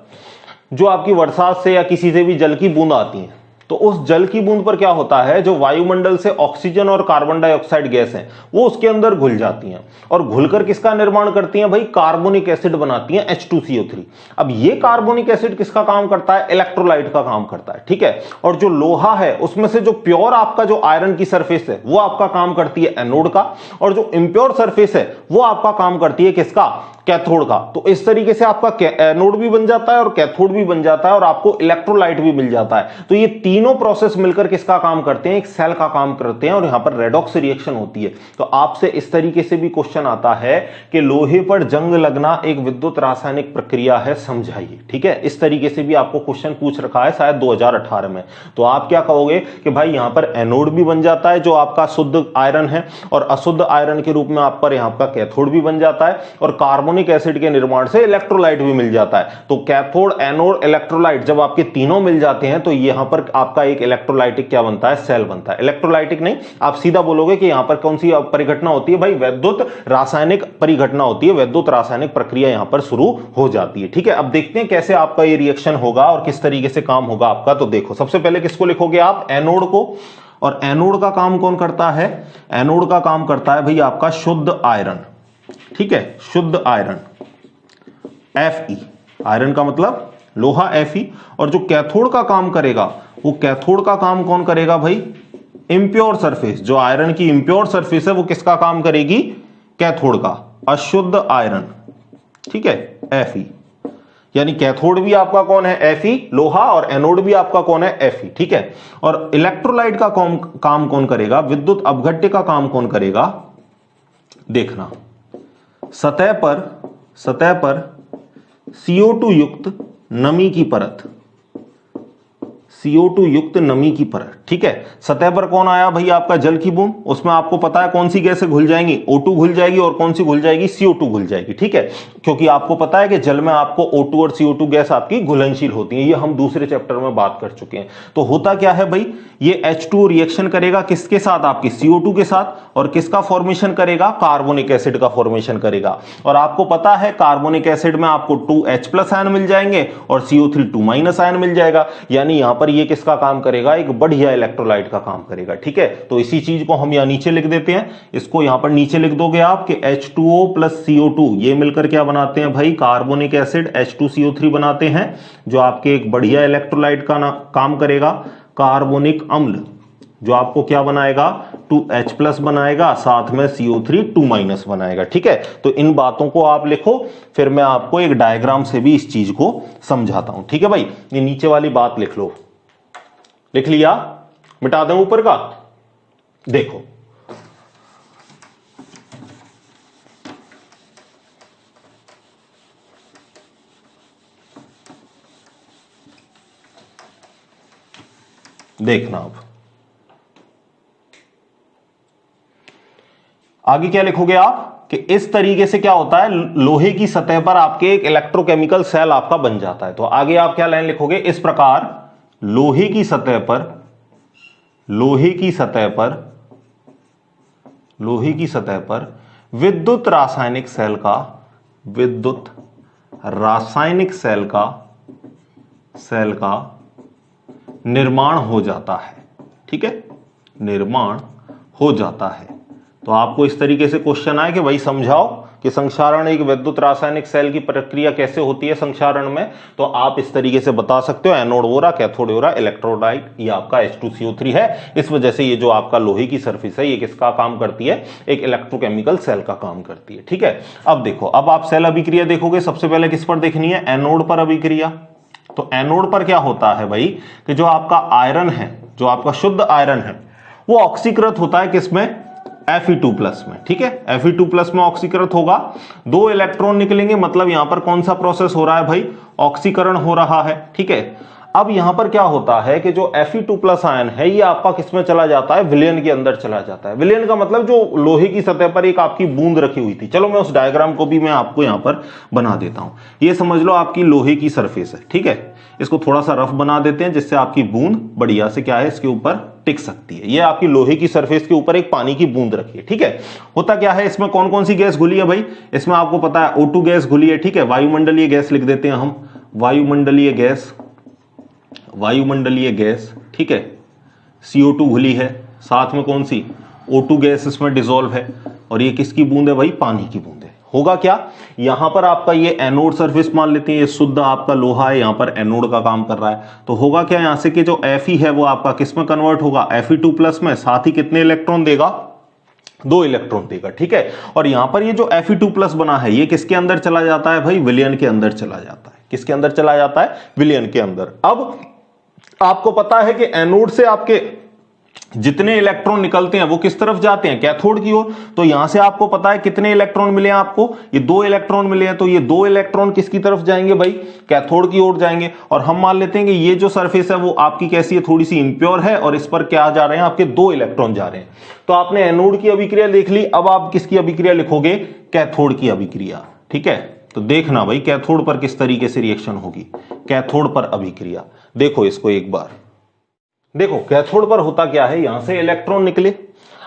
जो आपकी बरसात से या किसी से भी जल की बूंद आती है, तो उस जल की बूंद पर क्या होता है, जो वायुमंडल से ऑक्सीजन और कार्बन डाइऑक्साइड गैस है वो उसके अंदर घुल जाती हैं और घुलकर किसका निर्माण करती हैं भाई, कार्बोनिक एसिड बनाती हैं H2CO3। अब ये कार्बोनिक एसिड किसका काम करता है, इलेक्ट्रोलाइट का काम करता है, ठीक है। और जो लोहा है उसमें से जो प्योर आपका जो आयरन की सरफेस है वो आपका काम करती है एनोड का, और जो इंप्योर सरफेस है वो आपका काम करती है किसका, कैथोड का। तो इस तरीके से आपका एनोड भी बन जाता है और कैथोड भी बन जाता है और आपको इलेक्ट्रोलाइट भी मिल जाता है। तो ये तीनों प्रोसेस मिलकर किसका काम करते हैं, एक सेल का काम करते हैं, और यहां पर रेडॉक्स रिएक्शन होती है। तो आपसे इस तरीके से भी क्वेश्चन आता है कि लोहे पर जंग लगना एक विद्युत रासायनिक प्रक्रिया है, समझाइए, ठीक है। इस तरीके से भी आपको क्वेश्चन पूछ रखा है शायद 2018 में। तो आप क्या कहोगे कि भाई यहां पर एनोड भी बन जाता है जो आपका शुद्ध आयरन है, और अशुद्ध आयरन के रूप में आप पर यहां पर कैथोड भी बन जाता है, और कार्बोनिक एसिड के निर्माण से इलेक्ट्रोलाइट भी मिल जाता है। तो कैथोड, एनोड, इलेक्ट्रोलाइट जब आपके तीनों मिल जाते हैं तो यहां पर आपका एक इलेक्ट्रोलाइटिक क्या बनता है, सेल बनता है। इलेक्ट्रोलाइटिक नहीं, आप सीधा बोलोगे कि यहां पर कौन सी परिघटना होती है भाई, वैद्युत रासायनिक परिघटना होती है, वैद्युत रासायनिक प्रक्रिया यहां पर शुरू हो जाती है, ठीक है। अब देखते हैं कैसे आपका ये रिएक्शन होगा और किस तरीके से काम होगा आपका। तो देखो, सबसे पहले किसको लिखोगे आप, एनोड को, और एनोड का काम कौन करता है, एनोड का काम करता है भाई आपका शुद्ध आयरन, ठीक है, शुद्ध आयरन Fe, आयरन का मतलब लोहा Fe। और जो कैथोड का काम करेगा वो कैथोड का काम कौन करेगा भाई, इंप्योर सरफेस, जो आयरन की इंप्योर सरफेस है वो किसका काम करेगी, कैथोड का, अशुद्ध आयरन, ठीक है, Fe। यानी कैथोड भी आपका कौन है, Fe लोहा, और एनोड भी आपका कौन है, Fe, ठीक है। और इलेक्ट्रोलाइट का काम कौन करेगा, विद्युत अपघट्य का काम कौन करेगा, देखना, सतह पर CO2 युक्त नमी की परत, CO2 युक्त नमी की परत, ठीक है। सतह पर कौन आया भाई, आपका जल की बूंद, उसमें आपको पता है कौन सी गैसें घुल जाएंगी, O2 घुल जाएगी, और कौन सी घुल जाएगी, CO2 घुल जाएगी, ठीक है। क्योंकि आपको पता है कि जल में आपको O2 और CO2 गैस आपकी घुलनशील होती है, ये हम दूसरे चैप्टर में बात कर चुके हैं। तो होता क्या है भाई, ये H2O रिएक्शन करेगा किसके साथ, आपकी CO2 के साथ, और किसका फॉर्मेशन करेगा, कार्बोनिक एसिड का फॉर्मेशन करेगा। और आपको पता है कार्बोनिक एसिड में आपको 2H+ आयन मिल जाएंगे और CO3 2- आयन मिल जाएगा। यानी यहां पर ये किसका काम करेगा, एक बढ़िया इलेक्ट्रोलाइट का काम करेगा, ठीक है। तो इसी चीज को हम यहां नीचे लिख देते हैं, इसको यहां पर नीचे लिख दोगे आप कि H2O + CO2 ये मिलकर क्या बनाते हैं भाई, कार्बोनिक एसिड H2CO3 बनाते हैं, जो आपके एक बढ़िया इलेक्ट्रोलाइट का काम करेगा। कार्बोनिक अम्ल जो आपको क्या बनाएगा, 2H+ बनाएगा, साथ में CO3 2- बनाएगा, ठीक है। तो इन बातों को आप लिखो, फिर मैं आपको एक डायग्राम से भी इस चीज को समझाता हूं, ठीक है भाई। ये नीचे वाली बात लिख लो, लिख लिया, मिटा दें ऊपर का, देखो देखना अब आगे क्या लिखोगे आप कि इस तरीके से क्या होता है, लोहे की सतह पर आपके एक इलेक्ट्रोकेमिकल सेल आपका बन जाता है। तो आगे आप क्या लाइन लिखोगे, इस प्रकार लोहे की सतह पर विद्युत रासायनिक सेल का निर्माण हो जाता है, ठीक है, निर्माण हो जाता है। तो आपको इस तरीके से क्वेश्चन आए कि भाई समझाओ कि संक्षारण, एक विद्युत रासायनिक सेल की प्रक्रिया कैसे होती है संक्षारण में। तो आप इस तरीके से बता सकते हो, एनोड हो रहा, कैथोड हो रहा, इलेक्ट्रोलाइट ये आपका H2CO3 है। इस वजह से ये जो आपका लोहे की सरफेस है ये किसका काम करती है, एक इलेक्ट्रोकेमिकल सेल का काम करती है, ठीक है। अब देखो, अब आप सेल अभिक्रिया देखोगे, सबसे पहले किस पर देखनी है, एनोड पर अभिक्रिया। तो एनोड पर क्या होता है भाई कि जो आपका आयरन है, जो आपका शुद्ध आयरन है, वो ऑक्सीकृत होता है किसमें, Fe2+ में, ठीक है। Fe2+ में ऑक्सीकृत होगा, 2 इलेक्ट्रॉन निकलेंगे, मतलब यहां पर कौन सा प्रोसेस हो रहा है भाई, ऑक्सीकरण हो रहा है, ठीक है। अब यहां पर क्या होता है कि जो Fe2+ आयन है ये आपका किसमें चला जाता है, विलयन के अंदर चला जाता है। विलयन का मतलब जो लोहे की सतह पर एक आपकी बूंद रखी हुई थी, चलो मैं उस डायग्राम को भी मैं आपको यहां पर बना देता हूं। ये समझ लो आपकी लोहे की सरफेस है, ठीक है। इसको थोड़ा सा रफ बना देते हैं जिससे आपकी बूंद बढ़िया से क्या है, इसके ऊपर टिक सकती है। ये आपकी लोहे की सरफेस के ऊपर एक पानी की बूंद रखी है, ठीक है। होता क्या है, इसमें कौन कौन सी गैस घुली है भाई, इसमें आपको पता है O2 गैस घुली है, ठीक है। वायुमंडलीय गैस लिख देते हैं हम, वायुमंडलीय गैस वायुमंडलीय गैस, ठीक है, CO2 घुली है, साथ में कौन सी O2 गैस इसमें डिसॉल्व है, और ये किसकी बूंद है भाई, पानी की बूंद है। होगा क्या, यहां पर आपका ये एनोड सरफेस मान लेते हैं, ये शुद्ध आपका लोहा है, यहां पर एनोड का काम कर रहा है, तो होगा क्या, यहां से कि जो Fe है वो आपका किस में कन्वर्ट होगा, Fe2+ में, साथ ही कितने इलेक्ट्रॉन देगा, 2 इलेक्ट्रॉन देगा, ठीक है। और यहां पर ये जो Fe2+ बना है ये किसके अंदर चला जाता है भाई, विलयन के अंदर चला जाता है। किसके अंदर चला जाता है, विलयन के अंदर। अब आपको पता है कि एनोड से आपके जितने इलेक्ट्रॉन निकलते हैं वो किस तरफ जाते हैं, कैथोड की ओर। तो यहां से आपको पता है कितने इलेक्ट्रॉन मिले हैं आपको, ये 2 इलेक्ट्रॉन मिले हैं, तो ये 2 इलेक्ट्रॉन किसकी तरफ जाएंगे भाई, कैथोड की ओर जाएंगे। और हम मान लेते हैं कि ये जो सरफेस है वो आपकी कैसी है, थोड़ी सी इंप्योर है, और इस पर क्या जा रहे हैं, आपके 2 इलेक्ट्रॉन जा रहे हैं। तो आपने एनोड की अभिक्रिया देख ली, अब आप किसकी अभिक्रिया लिखोगे, कैथोड की अभिक्रिया, ठीक है। तो देखना भाई कैथोड पर किस तरीके से रिएक्शन होगी, कैथोड पर अभिक्रिया। देखो इसको एक बार देखो, कैथोड पर होता क्या है, यहां से इलेक्ट्रॉन निकले,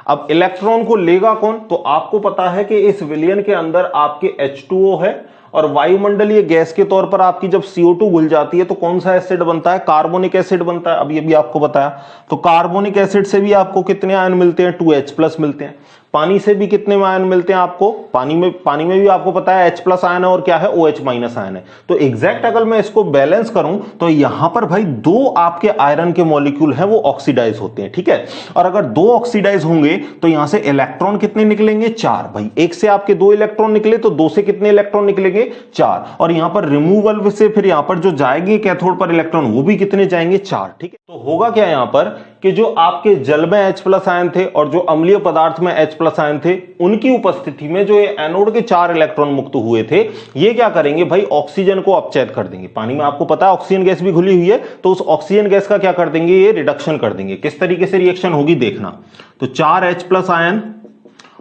अब इलेक्ट्रॉन को लेगा कौन, तो आपको पता है कि इस विलयन के अंदर आपके H2O है, और वायुमंडलीय गैस के तौर पर आपकी जब CO2 घुल जाती है तो कौन सा एसिड बनता है, कार्बोनिक एसिड बनता है। अब ये भी आपको बताया, तो कार्बोनिक एसिड से भी आपको कितने आयन मिलते हैं, 2H+ मिलते हैं। पानी से भी कितने आयन मिलते हैं आपको, पानी में भी आपको पता है H+ आयन है और क्या है, OH- आयन है। तो एग्जैक्ट अगर मैं इसको बैलेंस करूं तो यहां पर भाई 2 आपके आयरन के मॉलिक्यूल हैं वो ऑक्सीडाइज होते हैं, ठीक है। और अगर 2 ऑक्सीडाइज होंगे तो यहां से इलेक्ट्रॉन कितने निकलेंगे, 4 भाई। एक से आपके 2 इलेक्ट्रॉन निकले तो 2 से कितने इलेक्ट्रॉन निकलेंगे, 4। और यहां पर रिमूवल से फिर यहां पर जो जाएंगे कैथोड पर इलेक्ट्रॉन वो भी कितने जाएंगे, 4, ठीक है। तो होगा क्या यहां पर कि जो आपके जल में H+ आयन थे और जो अम्लीय पदार्थ में H+ आयन थे, उनकी उपस्थिति में जो ये एनोड के 4 इलेक्ट्रॉन मुक्त हुए थे, ये क्या करेंगे भाई, ऑक्सीजन को अपचयित कर देंगे। पानी में आपको पता है ऑक्सीजन गैस भी घुली हुई है, तो उस ऑक्सीजन गैस का क्या कर देंगे, ये रिडक्शन कर देंगे। किस तरीके से रिएक्शन होगी देखना, तो 4 H+ आयन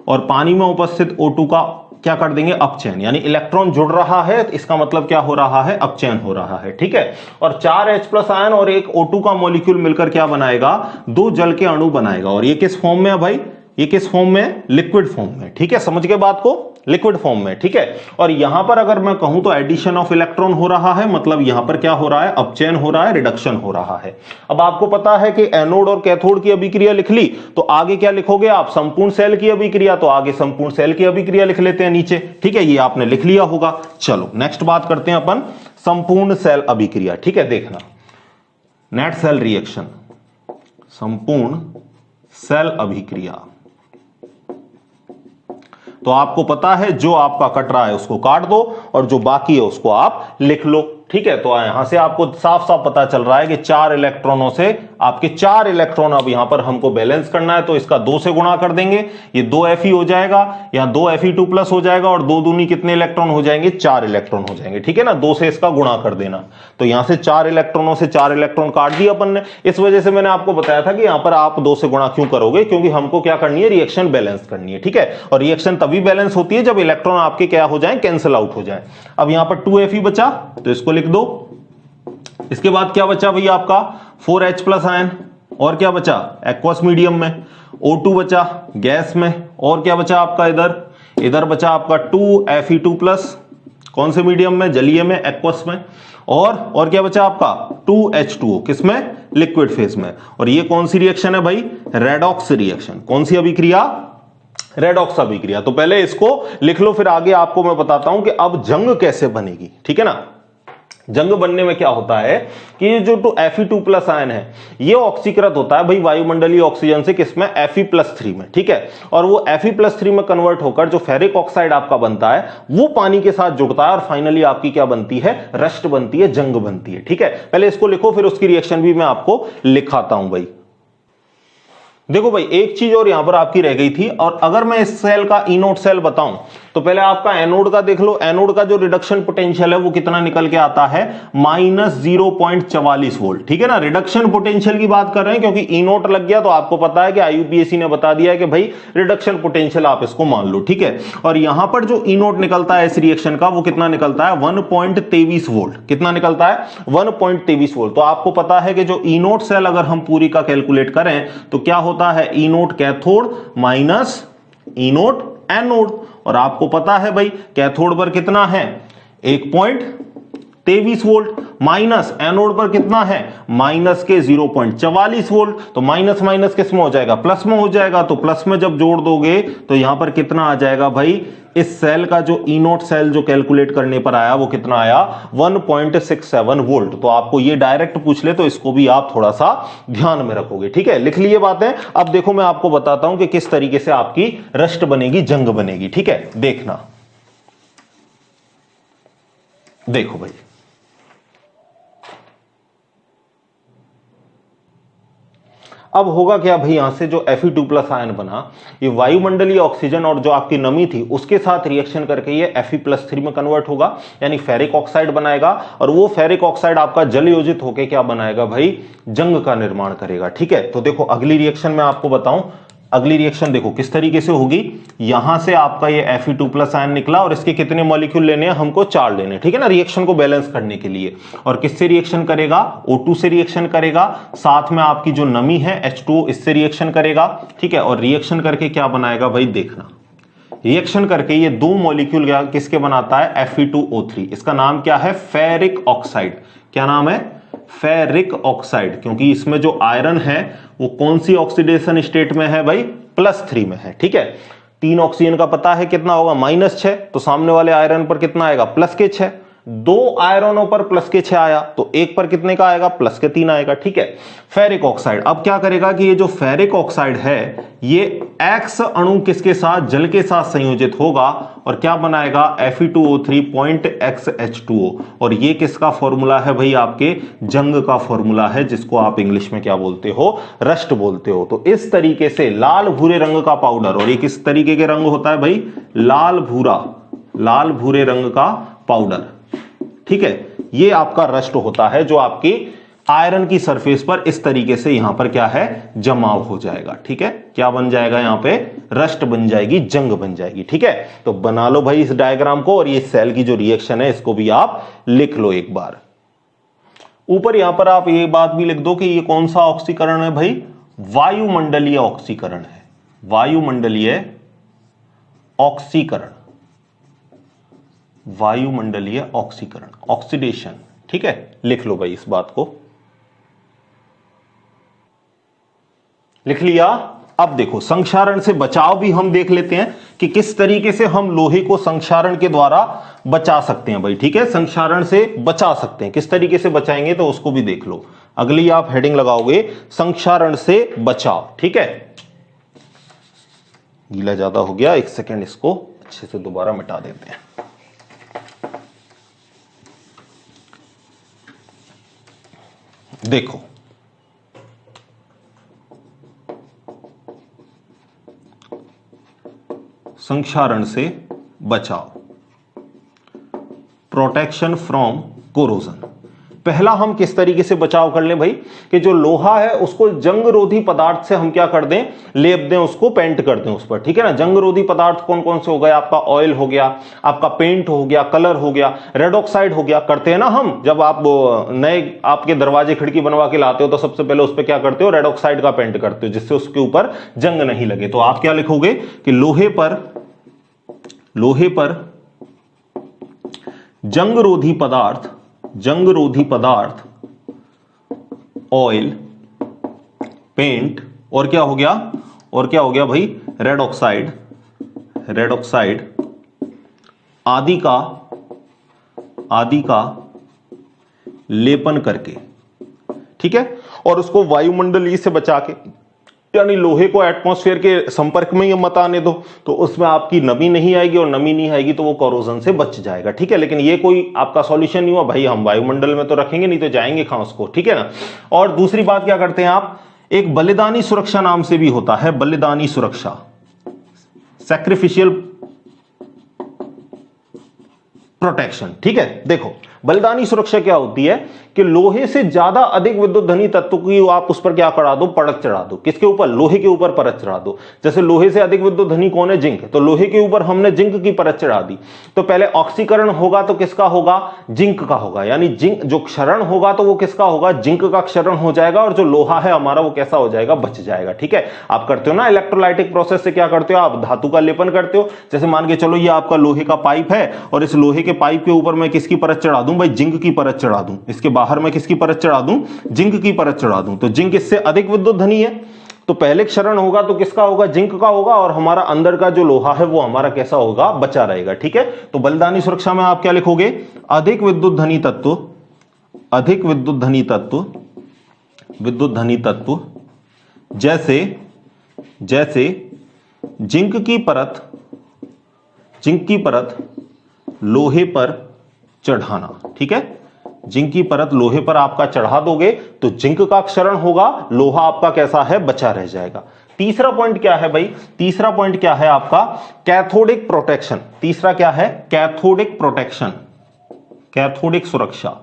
और पानी में उपस्थित O2 का क्या कर देंगे, अपचयन, यानी इलेक्ट्रॉन जुड़ रहा है, तो इसका मतलब क्या हो रहा है, अपचयन हो रहा है, ठीक है। और 4 H+ आयन और एक O2 का मॉलिक्यूल मिलकर क्या बनाएगा, 2 जल के अणु बनाएगा। और ये किस फॉर्म में है भाई, ये किस फॉर्म में, लिक्विड फॉर्म में, ठीक है। समझ गए बात को, लिक्विड फॉर्म में, ठीक है। और यहां पर अगर मैं कहूं तो एडिशन ऑफ इलेक्ट्रॉन हो रहा है, मतलब यहां पर क्या हो रहा है, अपचयन हो रहा है, रिडक्शन हो रहा है। अब आपको पता है कि एनोड और कैथोड की अभिक्रिया लिख ली, तो आगे क्या लिखोगे आप, संपूर्ण सेल की अभिक्रिया, तो आगे संपूर्ण सेल की अभिक्रिया लिख लेते हैं नीचे, ठीक है। ये आपने लिख लिया होगा। चलो नेक्स्ट बात करते हैं अपन संपूर्ण सेल अभिक्रिया, ठीक है। देखना नेट सेल रिएक्शन, संपूर्ण सेल अभिक्रिया। तो आपको पता है जो आपका कट रहा है उसको काट दो और जो बाकी है उसको आप लिख लो, ठीक है। तो यहां से आपको साफ साफ पता चल रहा है कि 4 इलेक्ट्रॉनों से आपके 4 इलेक्ट्रॉन अब यहां पर हमको बैलेंस करना है, तो इसका 2 से गुणा कर देंगे, ये 2 Fe हो जाएगा, यहां 2 Fe2+ हो जाएगा, और 2 दूनी कितने इलेक्ट्रॉन हो जाएंगे, 4 इलेक्ट्रॉन हो जाएंगे, ठीक है ना। 2 से इसका गुणा कर देना, तो यहां से 4 इलेक्ट्रॉनों से 4 इलेक्ट्रॉन काट दिया अपन ने। इस वजह से मैंने आपको बताया था कि यहां पर आप 2 से गुणा क्यों करोगे, क्योंकि हमको क्या करनी है, रिएक्शन बैलेंस करनी है, ठीक है। और रिएक्शन तभी बैलेंस होती है जब इलेक्ट्रॉन आपके क्या हो जाए, कैंसिल आउट हो जाए। अब यहां पर 2 Fe बचा, तो इसको लिख दो। इसके बाद क्या बचा भैया आपका, 4 H+ आयन, और क्या बचा, एक्वस मीडियम में, O2 बचा गैस में, और क्या बचा आपका इधर बचा आपका 2 Fe2+, कौन से मीडियम में, जलीय में, एक्वस में, और क्या बचा आपका 2 H2O, किसमें, लिक्विड फेज में। और ये कौन सी रिएक्शन है भाई, रेडॉक्स रिएक्शन। कौन सी अभिक्रिया, रेडॉक्स अभिक्रिया। तो पहले इसको लिख लो, फिर आगे आपको मैं बताता हूं कि अब जंग कैसे बनेगी, ठीक है ना। जंग बनने में क्या होता है कि जो Fe2+ आयन है ये ऑक्सीकृत होता है भाई वायुमंडलीय ऑक्सीजन से, किसमें, Fe+3 में, ठीक है। और वो Fe+3 में कन्वर्ट होकर जो फेरिक ऑक्साइड आपका बनता है वो पानी के साथ जुड़ता है, और फाइनली आपकी क्या बनती है, रस्ट बनती है, जंग बनती है, ठीक है। पहले इसको लिखो, फिर उसकी रिएक्शन भी मैं आपको लिखाता हूं भाई। देखो भाई एक चीज और यहां पर आपकी रह गई थी, और अगर मैं इस सेल का इनोड सेल बताऊं तो पहले आपका एनोड का देख लो। एनोड का जो रिडक्शन पोटेंशियल है वो कितना निकल के आता है, -0.44 वोल्ट, ठीक है ना। रिडक्शन पोटेंशियल की बात कर रहे हैं क्योंकि इनोड लग गया, तो आपको पता है कि IUPAC ने बता दिया है कि भाई रिडक्शन पोटेंशियल आप इसको मान लो, ठीक है। और यहां पर जो इनोड निकलता है इस रिएक्शन का वो कितना निकलता है, 1.23 वोल्ट। कितना निकलता है, 1.23 वोल्ट। तो आपको पता है कि जो इनोड सेल अगर हम पूरी का कैलकुलेट करें तो क्या होता है, inode cathode minus inode anode. और आपको पता है भाई कैथोड पर कितना है, 23 वोल्ट, माइनस एनोड पर कितना है, माइनस के 0.44 वोल्ट, तो माइनस माइनस किस में हो जाएगा, प्लस में हो जाएगा। तो प्लस में जब जोड़ दोगे तो यहां पर कितना आ जाएगा भाई, इस सेल का जो ई नोट सेल जो कैलकुलेट करने पर आया वो कितना आया, 1.67 वोल्ट। तो आपको ये डायरेक्ट पूछ ले तो इसको भी आप थोड़ा सा ध्यान में रखोगे, ठीक है। लिख लिए बातें। अब देखो मैं आपको बताता हूं कि किस तरीके से आपकी रस्ट बनेगी, जंग बनेगी, ठीक है। देखना, देखो भाई, अब होगा क्या भाई, यहां से जो Fe2+ आयन बना, ये वायुमंडलीय ऑक्सीजन और जो आपकी नमी थी उसके साथ रिएक्शन करके ये Fe+3 में कन्वर्ट होगा, यानी फेरिक ऑक्साइड बनाएगा। और वो फेरिक ऑक्साइड आपका जल योजित होकर क्या बनाएगा भाई, जंग का निर्माण करेगा, ठीक है। तो देखो अगली रिएक्शन में आपको बताऊं, अगली रिएक्शन देखो किस तरीके से होगी। यहां से आपका ये Fe2+ आयन निकला और इसके कितने मॉलिक्यूल लेने हैं, हमको 4 लेने, ठीक है ना, रिएक्शन को बैलेंस करने के लिए। और किससे रिएक्शन करेगा, O2 से रिएक्शन करेगा, साथ में आपकी जो नमी है H2O इससे रिएक्शन करेगा, ठीक है। और रिएक्शन करके क्या बनाएगा भाई, देखना, रिएक्शन करके ये 2 मॉलिक्यूल किसके बनाता है, Fe2O3। इसका नाम क्या है, फेरिक ऑक्साइड। क्या नाम है, फेरिक ऑक्साइड, क्योंकि इसमें जो आयरन है वो कौन सी ऑक्सीडेशन स्टेट में है भाई, +3 में है, ठीक है। 3 ऑक्सीजन का पता है कितना होगा, -6, तो सामने वाले आयरन पर कितना आएगा, +6। 2 आयरनों पर +6 आया तो एक पर कितने का आएगा, +3 आएगा, ठीक है। फेरिक ऑक्साइड अब क्या करेगा कि ये जो फेरिक ऑक्साइड है ये X अणु किसके साथ, जल के साथ संयोजित होगा और क्या बनाएगा, Fe2O3.XH2O। और ये किसका फॉर्मूला है भाई, आपके जंग का फॉर्मूला है, जिसको आप इंग्लिश में क्या बोलते हो, रस्ट बोलते हो। तो इस तरीके से लाल भूरे रंग का पाउडर, और ये किस तरीके के रंग होता है भाई, लाल भूरे रंग का पाउडर, ठीक है। ये आपका रस्ट होता है जो आपकी आयरन की सरफेस पर इस तरीके से यहां पर क्या है, जमाव हो जाएगा, ठीक है। क्या बन जाएगा, यहां पे रस्ट बन जाएगी, जंग बन जाएगी, ठीक है। तो बना लो भाई इस डायग्राम को, और ये सेल की जो रिएक्शन है इसको भी आप लिख लो एक बार। ऊपर यहां पर आप ये बात भी लिख दो कि ये कौन सा ऑक्सीकरण है भाई, वायुमंडलीय ऑक्सीकरण है, वायुमंडलीय ऑक्सीकरण, वायुमंडलीय ऑक्सीकरण, ऑक्सीडेशन, ठीक है। लिख लो भाई इस बात को, लिख लिया। अब देखो संक्षारण से बचाव भी हम देख लेते हैं कि किस तरीके से हम लोहे को संक्षारण के द्वारा बचा सकते हैं भाई, ठीक है। संक्षारण से बचा सकते हैं, किस तरीके से बचाएंगे तो उसको भी देख लो। अगली आप हेडिंग लगाओगे संक्षारण से बचाव, ठीक है। गीला ज्यादा हो गया, 1 सेकेंड, इसको अच्छे से दोबारा मिटा देते हैं। देखो संक्षारण से बचाव, प्रोटेक्शन फ्रॉम कोरोजन। पहला हम किस तरीके से बचाव कर लें भाई, कि जो लोहा है उसको जंगरोधी पदार्थ से हम क्या कर दें, लेप दें, उसको पेंट कर दें उस पर, ठीक है ना। जंगरोधी पदार्थ कौन कौन से हो गए, आपका ऑयल हो गया, आपका पेंट हो गया, कलर हो गया, रेड ऑक्साइड हो गया। करते हैं ना हम, जब आप नए आपके दरवाजे खिड़की बनवा के लाते हो तो सबसे पहले उस पर क्या करते हो, रेड ऑक्साइड का पेंट करते हो, जिससे उसके ऊपर जंग नहीं लगे। तो आप क्या लिखोगे कि लोहे पर जंगरोधी पदार्थ, ऑयल, पेंट, और क्या हो गया भाई, रेड ऑक्साइड आदि का लेपन करके, ठीक है। और उसको वायुमंडलीय से बचा के, यानी लोहे को एटमॉस्फेयर के संपर्क में ही मत आने दो, तो उसमें आपकी नमी नहीं आएगी, और नमी नहीं आएगी तो वो कोरोजन से बच जाएगा, ठीक है। लेकिन ये कोई आपका सॉल्यूशन नहीं हुआ भाई, हम वायुमंडल में तो रखेंगे नहीं तो जाएंगे कहां उसको, ठीक है ना। और दूसरी बात क्या करते हैं आप, एक बलिदानी सुरक्षा नाम से भी होता है, बलिदानी सुरक्षा, सैक्रिफिशियल प्रोटेक्शन, ठीक है। देखो बलिदानी सुरक्षा क्या होती है कि लोहे से ज्यादा अधिक विद्युत धनी तत्व की आप उस पर क्या करा दो, परत चढ़ा दो। किसके ऊपर, लोहे के ऊपर परत चढ़ा दो। जैसे लोहे से अधिक विद्युत धनी कौन है, जिंक, तो लोहे के ऊपर हमने जिंक की परत चढ़ा दी। तो पहले ऑक्सीकरण होगा तो किसका होगा, जिंक का होगा, यानी जिंक जो क्षरण होगा तो वो किसका होगा, जिंक का क्षरण हो जाएगा, और जो लोहा है हमारा वो कैसा हो जाएगा, बच जाएगा, ठीक है। आप करते हो ना इलेक्ट्रोलाइटिक प्रोसेस से, क्या करते हो आप, धातु का लेपन करते हो। जैसे मान के चलो ये आपका लोहे का पाइप है और इस लोहे के के पाइप के ऊपर मैं किसकी परत चढ़ा दूं भाई, जिंक की परत चढ़ा दूं, इसके बाहर मैं किसकी परत चढ़ा दूं, जिंक की परत चढ़ा दूं, तो जिंक इससे अधिक विद्युत धनी है, तो पहले क्षरण होगा तो किसका होगा, जिंक का होगा, और हमारा अंदर का जो लोहा है वो हमारा कैसा होगा, बचा रहेगा। ठीक है, तो बलिदानी सुरक्षा में आप क्या लिखोगे, अधिक विद्युत धनी तत्व, अधिक विद्युत धनी तत्व, विद्युत धनी तत्व जैसे जैसे जिंक की परत, जिंक की परत लोहे पर चढ़ाना। ठीक है, जिंक की परत लोहे पर आपका चढ़ा दोगे तो जिंक का क्षरण होगा, लोहा आपका कैसा है, बचा रह जाएगा। तीसरा पॉइंट क्या है भाई, तीसरा पॉइंट क्या है आपका, कैथोडिक प्रोटेक्शन। तीसरा क्या है, कैथोडिक प्रोटेक्शन, कैथोडिक सुरक्षा।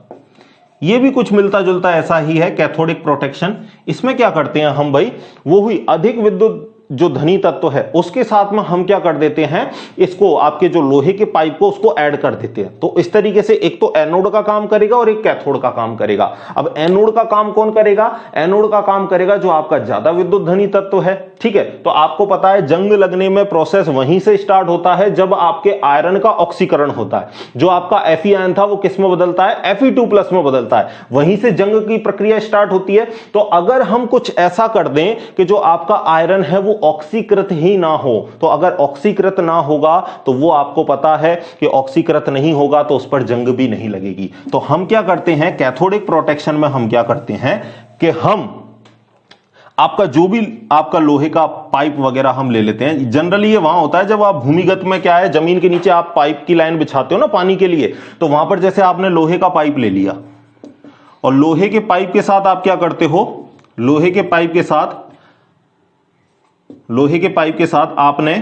ये भी कुछ मिलता जुलता ऐसा ही है, कैथोडिक प्रोटेक्शन। इसमें क्या करते हैं हम भाई, वो हुई अधिक विद्युत जो धनी तत्व है उसके साथ में हम क्या कर देते हैं, इसको आपके जो लोहे के पाइप को उसको ऐड कर देते हैं। तो इस तरीके से एक तो एनोड का काम करेगा और एक कैथोड का काम करेगा। अब एनोड का काम कौन करेगा, एनोड का काम करेगा जो आपका ज्यादा विद्युत धनी तत्व है। ठीक है, तो आपको पता है जंग लगने में प्रोसेस वहीं से स्टार्ट होता है जब आपके आयरन का ऑक्सीकरण होता है। जो आपका Fe आयन था वो किस में बदलता है, Fe2+ में बदलता है, वहीं से जंग की प्रक्रिया स्टार्ट होती है। तो अगर हम कुछ ऐसा कर दें कि जो आपका आयरन है वो ऑक्सीकृत ही ना हो, तो अगर ऑक्सीकृत ना होगा तो वो आपको पता है कि ऑक्सीकृत नहीं होगा तो उस पर जंग भी नहीं लगेगी। तो हम क्या करते हैं, कैथोडिक प्रोटेक्शन में हम क्या करते हैं कि हम आपका जो भी आपका लोहे का पाइप वगैरह हम ले लेते हैं। जनरली ये वहां होता है जब आप भूमिगत में क्या है, जमीन के नीचे आप पाइप की लाइन बिछाते हो ना पानी के लिए, तो वहां पर जैसे आपने लोहे का पाइप ले लिया और लोहे के पाइप के साथ आप क्या करते हो, लोहे के पाइप के साथ, लोहे के पाइप के साथ आपने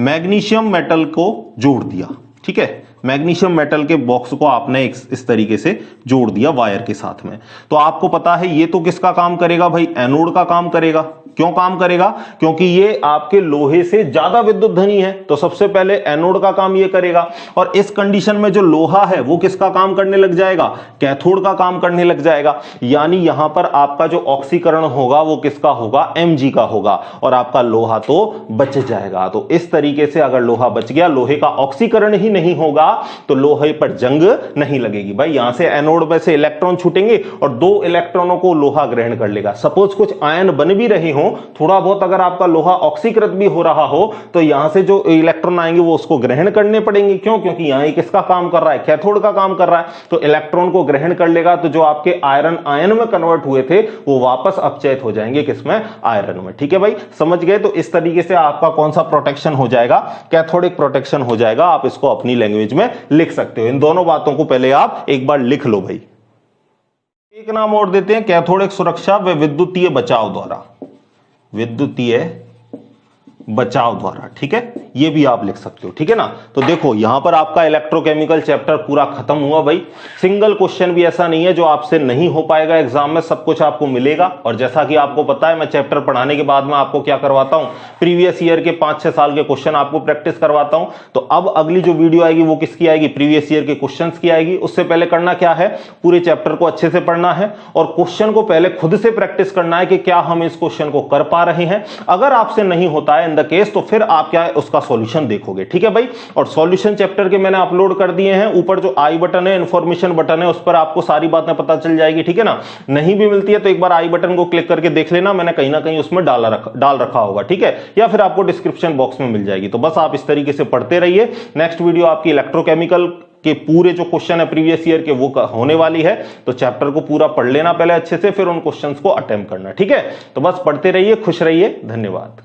मैग्नीशियम मेटल को जोड़ दिया। ठीक है, मैग्नीशियम मेटल के बॉक्स को आपने इस तरीके से जोड़ दिया वायर के साथ में। तो आपको पता है ये तो किसका काम करेगा भाई, एनोड का काम करेगा। क्यों काम करेगा, क्योंकि ये आपके लोहे से ज्यादा विद्युत धनी है, तो सबसे पहले एनोड का काम ये करेगा। और इस कंडीशन में जो लोहा है वो किसका काम करने लग जाएगा, कैथोड का काम करने लग जाएगा। यानी यहां पर आपका जो ऑक्सीकरण होगा वो किसका होगा, Mg का होगा, और आपका लोहा तो बच जाएगा। तो इस तरीके से अगर लोहा बच गया, लोहे का ऑक्सीकरण ही नहीं होगा तो लोहे पर जंग नहीं लगेगी। भाई यहां से एनोड में से इलेक्ट्रॉन छूटेंगे और 2 इलेक्ट्रॉनों को लोहा ग्रहण कर लेगा। सपोज कुछ आयन बन भी रहे हो, थोड़ा बहुत अगर आपका लोहा ऑक्सीकृत भी हो रहा हो तो यहां से जो इलेक्ट्रॉन आएंगे वो उसको ग्रहण करने पड़ेंगे। क्यों, क्योंकि यहां किसका काम कर रहा है, कैथोड का काम कर रहा है, तो इलेक्ट्रॉन को ग्रहण कर लेगा। तो जो आपके आयरन आयन में कन्वर्ट हुए थे वो वापस अपचयित हो जाएंगे किसमें, आयरन में। ठीक है भाई, समझ गए। तो इस तरीके से आपका कौन सा प्रोटेक्शन हो जाएगा, कैथोडिक प्रोटेक्शन हो जाएगा। आप इसको अपनी लैंग्वेज में लिख सकते हो। इन दोनों बातों को पहले आप एक बार लिख लो भाई। एक नाम और देते हैं, कैथोडिक सुरक्षा व विद्युतीय बचाव द्वारा, विद्युतीय बचाव द्वारा। ठीक है, ये भी आप लिख सकते हो। ठीक है ना, तो देखो यहां पर आपका इलेक्ट्रोकेमिकल चैप्टर पूरा खत्म हुआ भाई। सिंगल क्वेश्चन भी ऐसा नहीं है जो आपसे नहीं हो पाएगा एग्जाम में, सब कुछ आपको मिलेगा। और जैसा कि आपको पता है मैं चैप्टर पढ़ाने के बाद में आपको क्या करवाता हूं, प्रीवियस ईयर के 5-6 साल के क्वेश्चन आपको प्रैक्टिस करवाता हूं। तो अब अगली जो वीडियो आएगी वो किसकी आएगी, प्रीवियस ईयर के क्वेश्चन की आएगी। उससे पहले करना क्या है, पूरे चैप्टर को अच्छे से पढ़ना है और क्वेश्चन को पहले खुद से प्रैक्टिस करना है कि क्या हम इस क्वेश्चन को कर पा रहे हैं। अगर आपसे नहीं होता है इन द केस, तो फिर आप क्या है उसका सॉल्यूशन देखोगे। ठीक है भाई, और सॉल्यूशन चैप्टर के मैंने अपलोड कर दिए हैं। ऊपर जो आई बटन है, इंफॉर्मेशन बटन है, उस पर आपको सारी बातें पता चल जाएगी। ठीक है ना, नहीं भी मिलती है तो एक बार आई बटन को क्लिक करके देख लेना, मैंने कहीं ना कहीं उसमें डाल रखा होगा। ठीक है, या फिर आपको डिस्क्रिप्शन बॉक्स में मिल जाएगी। तो बस आप इस तरीके से पढ़ते रहिए। नेक्स्ट वीडियो आपकी इलेक्ट्रोकेमिकल के पूरे जो क्वेश्चन है प्रीवियस ईयर के वो होने वाली है। तो चैप्टर को पूरा पढ़ लेना पहले अच्छे से, फिर उन क्वेश्चंस को अटेम्प्ट करना। ठीक है, तो बस पढ़ते रहिए, खुश रहिए, धन्यवाद।